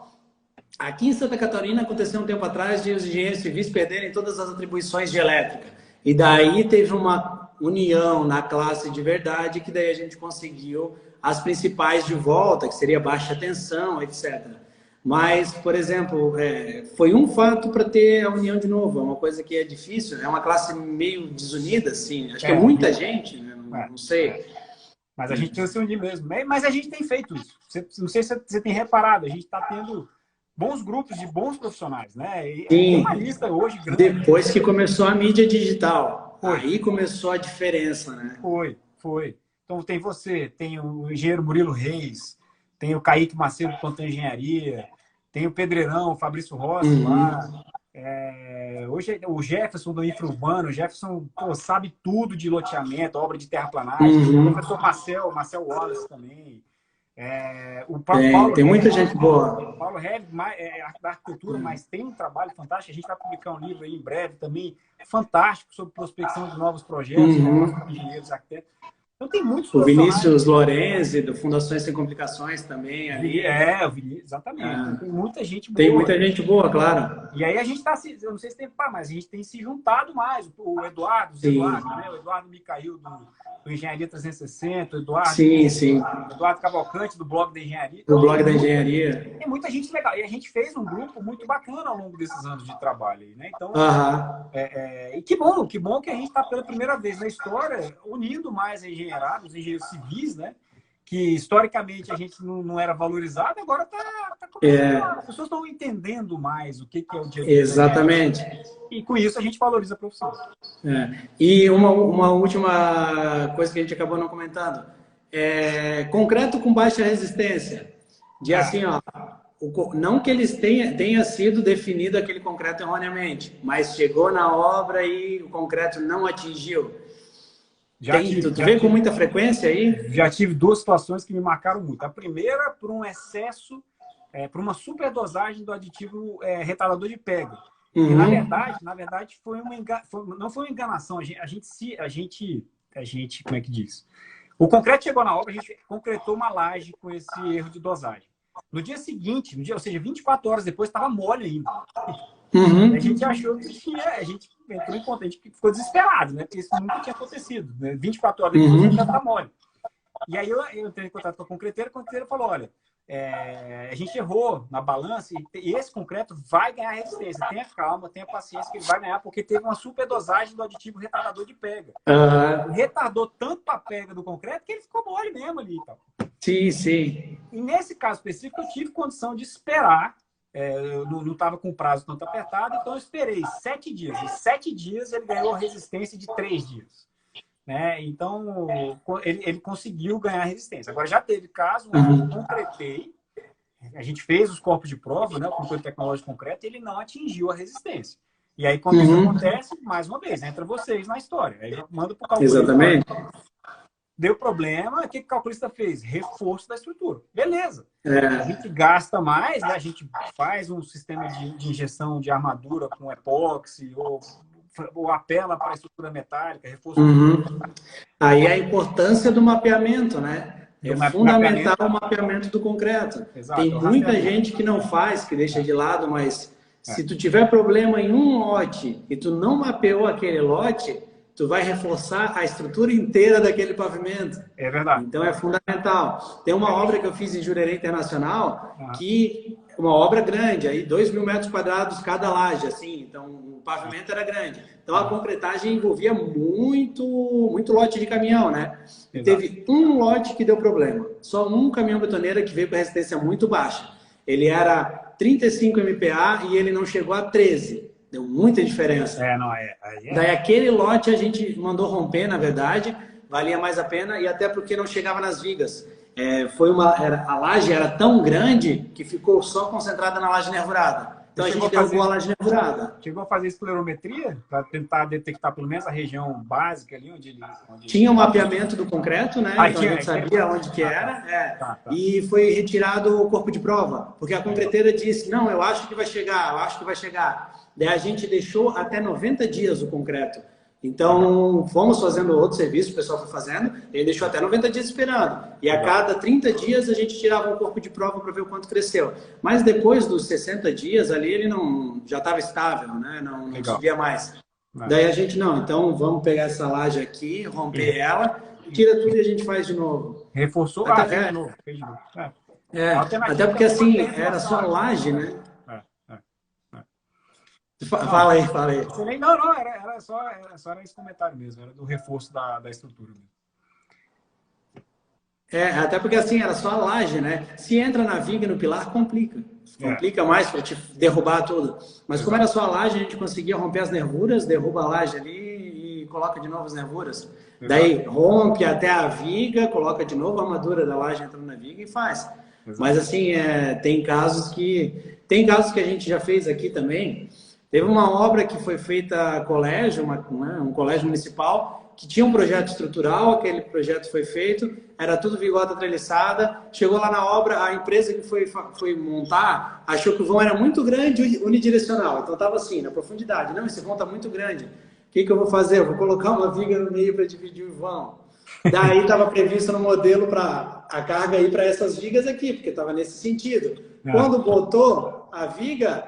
[SPEAKER 1] aqui em Santa Catarina aconteceu um tempo atrás de os engenheiros civis perderem todas as atribuições de elétrica. E daí teve uma união na classe de verdade, que daí a gente conseguiu as principais de volta, que seria baixa tensão, etc. Mas, por exemplo, foi um fato para ter a união de novo. É uma coisa que é difícil, é uma classe meio desunida, assim. Acho que é muita gente, né? Não sei.
[SPEAKER 2] Mas a gente tem que se unir mesmo. Mas a gente tem feito isso. Não sei se você tem reparado, a gente está tendo bons grupos de bons profissionais, né? E tem uma lista hoje grande.
[SPEAKER 1] Depois que começou a mídia digital, aí começou a diferença, né?
[SPEAKER 2] Foi. Então tem você, tem o engenheiro Murilo Reis, tem o Kaique Macedo do Plantão Engenharia, tem o Pedreirão, o Fabrício Rossi lá. Hoje o Jefferson do Infra-Urbano, o Jefferson sabe tudo de loteamento, obra de terraplanagem. O professor Marcel Wallace também. O Paulo
[SPEAKER 1] tem muita gente boa.
[SPEAKER 2] O Paulo Rev da arquitetura, mas tem um trabalho fantástico. A gente vai publicar um livro aí em breve também, fantástico, sobre prospecção de novos projetos, engenheiros, arquitetos. Então, Então tem muitos
[SPEAKER 1] O
[SPEAKER 2] profissionais.
[SPEAKER 1] Vinícius Lorenzi, do Fundações Sem Complicações também ali.
[SPEAKER 2] O Vinícius, exatamente. Tem muita gente boa.
[SPEAKER 1] Tem muita gente boa, claro.
[SPEAKER 2] E aí a gente está, eu não sei se tem para mais, a gente tem se juntado mais. O Eduardo, né? O Eduardo Micail do Engenharia 360, o Eduardo,
[SPEAKER 1] sim.
[SPEAKER 2] O Eduardo Cavalcante, do Blog da Engenharia.
[SPEAKER 1] Do Blog da Engenharia.
[SPEAKER 2] Tem muita gente legal. E a gente fez um grupo muito bacana ao longo desses anos de trabalho. Né? Então, e que bom que a gente está pela primeira vez na história unindo mais engenheirados, engenheiros civis, né? Que historicamente a gente não era valorizado, agora está começando. As pessoas estão entendendo mais o que é o dia a dia.
[SPEAKER 1] Exatamente.
[SPEAKER 2] E com isso a gente valoriza a profissão.
[SPEAKER 1] E uma última coisa que a gente acabou não comentando. Concreto com baixa resistência. Assim, ó, não que eles tenha sido definido aquele concreto erroneamente, mas chegou na obra e o concreto não atingiu. Tu vê com muita frequência aí?
[SPEAKER 2] Já tive duas situações que me marcaram muito. A primeira, por um excesso, por uma superdosagem do aditivo retardador de pega. E, na verdade não foi uma enganação. A gente, como é que diz? O concreto chegou na obra, a gente concretou uma laje com esse erro de dosagem. No dia seguinte, ou seja, 24 horas depois, estava mole ainda. A gente achou que a gente entrou em conta, a gente ficou desesperado, né? Porque isso nunca tinha acontecido. Né? 24 horas depois, já estava mole. E aí eu entrei em contato com a concreteira falou, olha, a gente errou na balança e esse concreto vai ganhar resistência. Tenha calma, tenha paciência que ele vai ganhar, porque teve uma superdosagem do aditivo retardador de pega. Retardou tanto a pega do concreto que ele ficou mole mesmo ali e tal.
[SPEAKER 1] Sim.
[SPEAKER 2] E nesse caso específico, eu tive condição de esperar. Eu não estava com o prazo tanto apertado, então eu esperei 7 dias. Em 7 dias ele ganhou resistência de 3 dias. Né? Então, ele conseguiu ganhar resistência. Agora, já teve caso onde eu concretei, a gente fez os corpos de prova, né, o controle tecnológico concreto, e ele não atingiu a resistência. E aí, quando isso acontece, mais uma vez, entra vocês na história. Aí eu mando para o calculista.
[SPEAKER 1] Exatamente.
[SPEAKER 2] Deu problema, o que o calculista fez? Reforço da estrutura. Beleza. A gente gasta mais, né? A gente faz um sistema de injeção de armadura com epóxi ou apela para a estrutura metálica, reforço.
[SPEAKER 1] Aí a importância do mapeamento, né? Fundamental o mapeamento do concreto.
[SPEAKER 2] Exato,
[SPEAKER 1] tem muita gente que não faz, que deixa de lado, mas se tu tiver problema em um lote e tu não mapeou aquele lote, tu vai reforçar a estrutura inteira daquele pavimento.
[SPEAKER 2] É verdade.
[SPEAKER 1] Então é fundamental. Tem uma obra que eu fiz em Jurerê Internacional, que uma obra grande, aí 2.000 metros quadrados cada laje, assim, então o pavimento era grande. Então a concretagem envolvia muito lote de caminhão, né? E teve um lote que deu problema. Só um caminhão betoneira que veio com resistência muito baixa. Ele era 35 MPa e ele não chegou a 13. Deu muita diferença. Daí aquele lote a gente mandou romper, na verdade, valia mais a pena, e até porque não chegava nas vigas. A laje era tão grande que ficou só concentrada na laje nervurada. Então a gente derrubou a laje nervurada.
[SPEAKER 2] Chegou a fazer esclerometria para tentar detectar pelo menos a região básica ali onde
[SPEAKER 1] tinha um mapeamento do concreto, né? Então a gente sabia onde que era. E foi retirado o corpo de prova, porque a concreteira disse, não, eu acho que vai chegar. Daí a gente deixou até 90 dias o concreto. Então, fomos fazendo outro serviço, o pessoal foi fazendo, e ele deixou até 90 dias esperando. E a cada 30 dias a gente tirava um corpo de prova para ver o quanto cresceu. Mas depois dos 60 dias ali, ele já estava estável, né? Não subia mais. Daí a gente, então vamos pegar essa laje aqui, romper ela, tira tudo e a gente faz de novo.
[SPEAKER 2] Reforçou
[SPEAKER 1] de novo. Até porque assim, era só laje, né? Fala aí.
[SPEAKER 2] Não, era só esse comentário mesmo, era do reforço da estrutura.
[SPEAKER 1] Até porque assim, era só a laje, né? Se entra na viga e no pilar, complica. Complica mais para te derrubar tudo. Mas como era só a laje, a gente conseguia romper as nervuras, derruba a laje ali e coloca de novo as nervuras. Daí rompe até a viga, coloca de novo a armadura da laje entrando na viga e faz. Mas assim, tem casos que a gente já fez aqui também. Teve uma obra que foi feita colégio, um colégio municipal, que tinha um projeto estrutural, aquele projeto foi feito, era tudo vigota treliçada, chegou lá na obra, a empresa que foi montar achou que o vão era muito grande unidirecional, então estava assim, na profundidade, não, esse vão está muito grande, o que eu vou fazer? Eu vou colocar uma viga no meio para dividir o vão. Daí estava previsto no modelo para a carga ir para essas vigas aqui, porque estava nesse sentido. Quando botou a viga,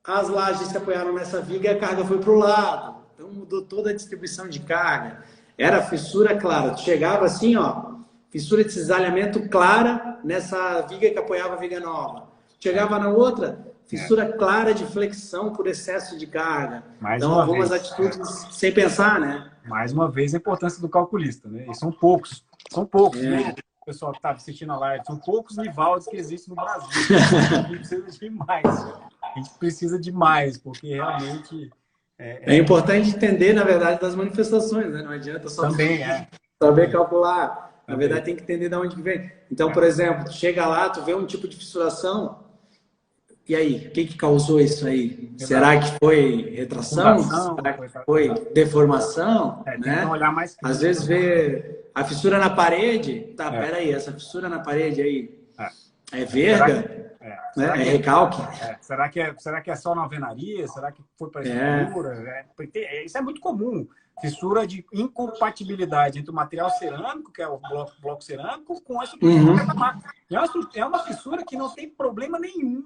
[SPEAKER 1] as lajes se apoiaram nessa viga e a carga foi para o lado. Então mudou toda a distribuição de carga. Era fissura clara. Tu chegava assim, ó, fissura de cisalhamento clara nessa viga que apoiava a viga nova. Chegava na outra, fissura clara de flexão por excesso de carga. Então algumas atitudes sem pensar, né?
[SPEAKER 2] Mais uma vez a importância do calculista, né? E são poucos, né? O pessoal que está assistindo a live, são poucos Nivaldes que existem no Brasil. A gente precisa de mais. A gente precisa de mais, porque realmente...
[SPEAKER 1] É importante entender, na verdade, das manifestações, né? Não adianta só saber calcular. Na verdade, tem que entender de onde que vem. Então, por exemplo, tu chega lá, tu vê um tipo de fissuração, e aí, o que causou isso aí? Será que foi retração? Será que foi deformação? Né?
[SPEAKER 2] Olhar mais crítico.
[SPEAKER 1] Às vezes vê a fissura na parede. Tá, peraí, essa fissura na parede aí é verga? É recalque?
[SPEAKER 2] Será que é só na alvenaria? Será que foi para a estrutura? Isso é muito comum. Fissura de incompatibilidade entre o material cerâmico, que é o bloco cerâmico, com a estrutura. É uma fissura que não tem problema nenhum.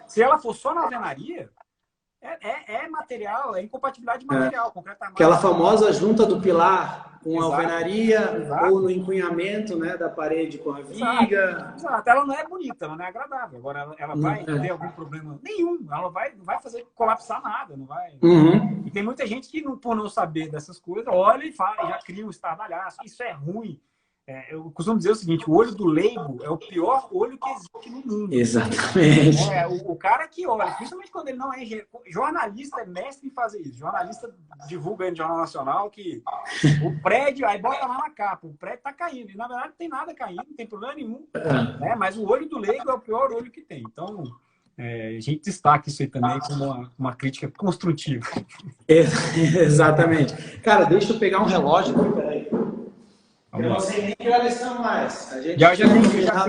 [SPEAKER 2] Se ela for só na alvenaria, material, é incompatibilidade de material, concretamente.
[SPEAKER 1] Aquela famosa junta do pilar com a alvenaria ou no encunhamento, né, da parede com a viga.
[SPEAKER 2] Exato. Ela não é bonita, ela não é agradável. Agora, ela vai ter algum problema? Nenhum. Ela não vai fazer colapsar nada. Não vai. E tem muita gente que, por não saber dessas coisas, olha e já cria um estardalhaço. Isso é ruim. Eu costumo dizer o seguinte, o olho do leigo é o pior olho que existe no mundo.
[SPEAKER 1] Exatamente.
[SPEAKER 2] O cara que olha, principalmente quando ele não é jornalista, é mestre em fazer isso. Jornalista divulga aí no Jornal Nacional que o prédio, aí bota lá na capa, o prédio tá caindo. E na verdade não tem nada caindo, não tem problema nenhum. Né? Mas o olho do leigo é o pior olho que tem. Então, a gente destaca isso aí também como uma crítica construtiva.
[SPEAKER 1] Exatamente. Cara, deixa eu pegar um relógio aqui, peraí. Eu não sei nem que horas são mais.
[SPEAKER 2] Já tem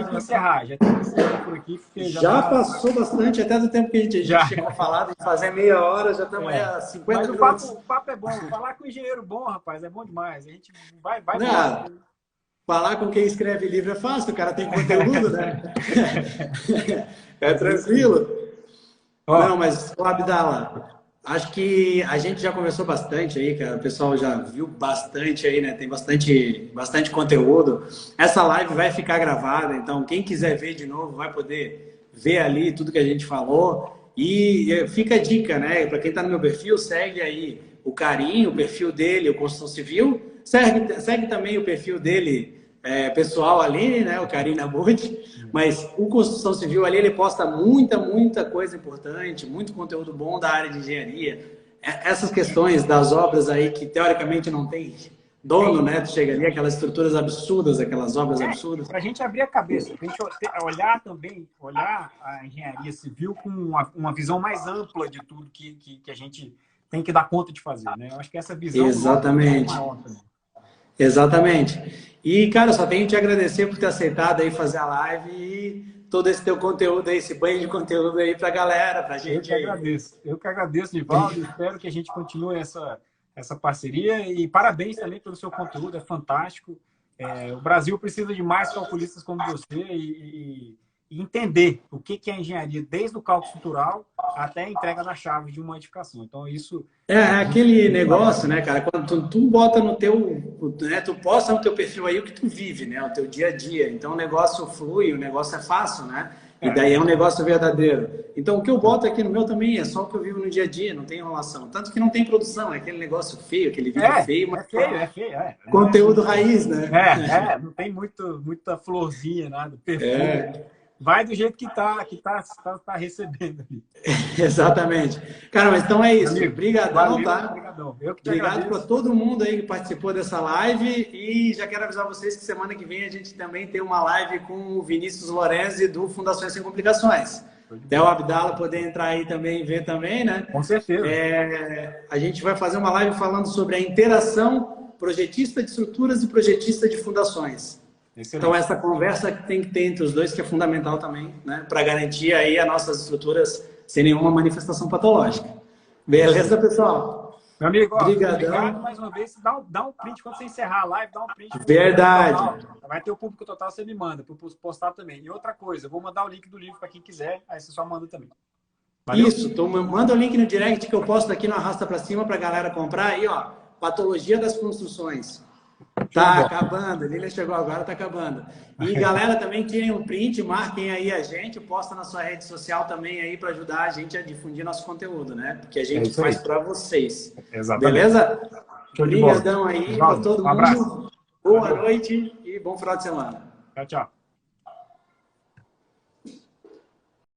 [SPEAKER 2] que encerrar. Já tem que encerrar por aqui. Porque
[SPEAKER 1] já passou bastante, até do tempo que a gente chegou a falar de fazer meia hora, já estamos a 50
[SPEAKER 2] minutos. Mas o papo é bom. Falar com o engenheiro bom, rapaz, é bom demais. A gente vai
[SPEAKER 1] falar com quem escreve livro é fácil, o cara tem conteúdo, né? É tranquilo. Não, mas, Abdala, acho que a gente já conversou bastante aí, cara. O pessoal já viu bastante aí, né? Tem bastante conteúdo. Essa live vai ficar gravada, então quem quiser ver de novo vai poder ver ali tudo que a gente falou. E fica a dica, né? Para quem está no meu perfil, segue aí o Carinho, o perfil dele, o Construção Civil. Segue também o perfil dele pessoal ali, né? O Carinho Nabuti. Mas o Construção Civil ali, ele posta muita coisa importante, muito conteúdo bom da área de engenharia. Essas questões das obras aí que teoricamente não tem dono, né? Tu chega ali, aquelas estruturas absurdas, aquelas obras absurdas.
[SPEAKER 2] Para a gente abrir a cabeça, para a gente olhar a engenharia civil com uma visão mais ampla de tudo que a gente tem que dar conta de fazer, né? Eu acho que essa visão
[SPEAKER 1] Exatamente.
[SPEAKER 2] É maior também.
[SPEAKER 1] Exatamente. E, cara, só tenho que te agradecer por ter aceitado aí fazer a live e todo esse teu conteúdo aí, esse banho de conteúdo aí pra galera, pra gente.
[SPEAKER 2] Eu que agradeço, Nivaldo. Espero que a gente continue essa parceria e parabéns também pelo seu conteúdo, é fantástico. O Brasil precisa de mais calculistas como você e entender o que é engenharia, desde o cálculo estrutural até a entrega da chave de uma edificação. Então, isso...
[SPEAKER 1] É aquele negócio, né, cara? Quando tu bota no teu... Né, tu posta no teu perfil aí o que tu vive, né? O teu dia a dia. Então, o negócio flui, o negócio é fácil, né? E daí é um negócio verdadeiro. Então, o que eu boto aqui no meu também é só o que eu vivo no dia a dia, não tem enrolação. Tanto que não tem produção, é aquele negócio feio, aquele vídeo feio, mas
[SPEAKER 2] é feio.
[SPEAKER 1] Conteúdo raiz, né?
[SPEAKER 2] Não tem muita florzinha, nada, perfume. Vai do jeito que tá recebendo ali.
[SPEAKER 1] Exatamente. Cara, mas então é isso.
[SPEAKER 2] Obrigadão,
[SPEAKER 1] tá? Obrigado para todo mundo aí que participou dessa live. E já quero avisar vocês que semana que vem a gente também tem uma live com o Vinícius Lorenzi do Fundações Sem Complicações. Até o Abdala poder entrar aí também e ver também, né?
[SPEAKER 2] Com certeza.
[SPEAKER 1] A gente vai fazer uma live falando sobre a interação projetista de estruturas e projetista de fundações. Excelente. Então, essa conversa que tem que ter entre os dois, que é fundamental também, né? Para garantir aí as nossas estruturas sem nenhuma manifestação patológica. Beleza, pessoal?
[SPEAKER 2] Meu amigo, ó,
[SPEAKER 1] Obrigadão.
[SPEAKER 2] obrigado mais uma vez. Dá um print quando você encerrar a live, dá um print.
[SPEAKER 1] Verdade.
[SPEAKER 2] Vai ter o público total, você me manda, para postar também. E outra coisa, eu vou mandar o link do livro para quem quiser, aí você só manda também. Valeu?
[SPEAKER 1] Isso, manda o link no direct que eu posto aqui no Arrasta Pra Cima pra galera comprar. Aí, ó, Patologia das Construções. Tá acabando, a Lília chegou agora, tá acabando. E galera, também tirem um print, marquem aí a gente, posta na sua rede social também aí para ajudar a gente a difundir nosso conteúdo, né? Porque a gente faz para vocês.
[SPEAKER 2] Exatamente.
[SPEAKER 1] Beleza? Obrigadão aí para todo mundo.
[SPEAKER 2] Um abraço.
[SPEAKER 1] Boa noite e bom final de semana.
[SPEAKER 2] Tchau, tchau.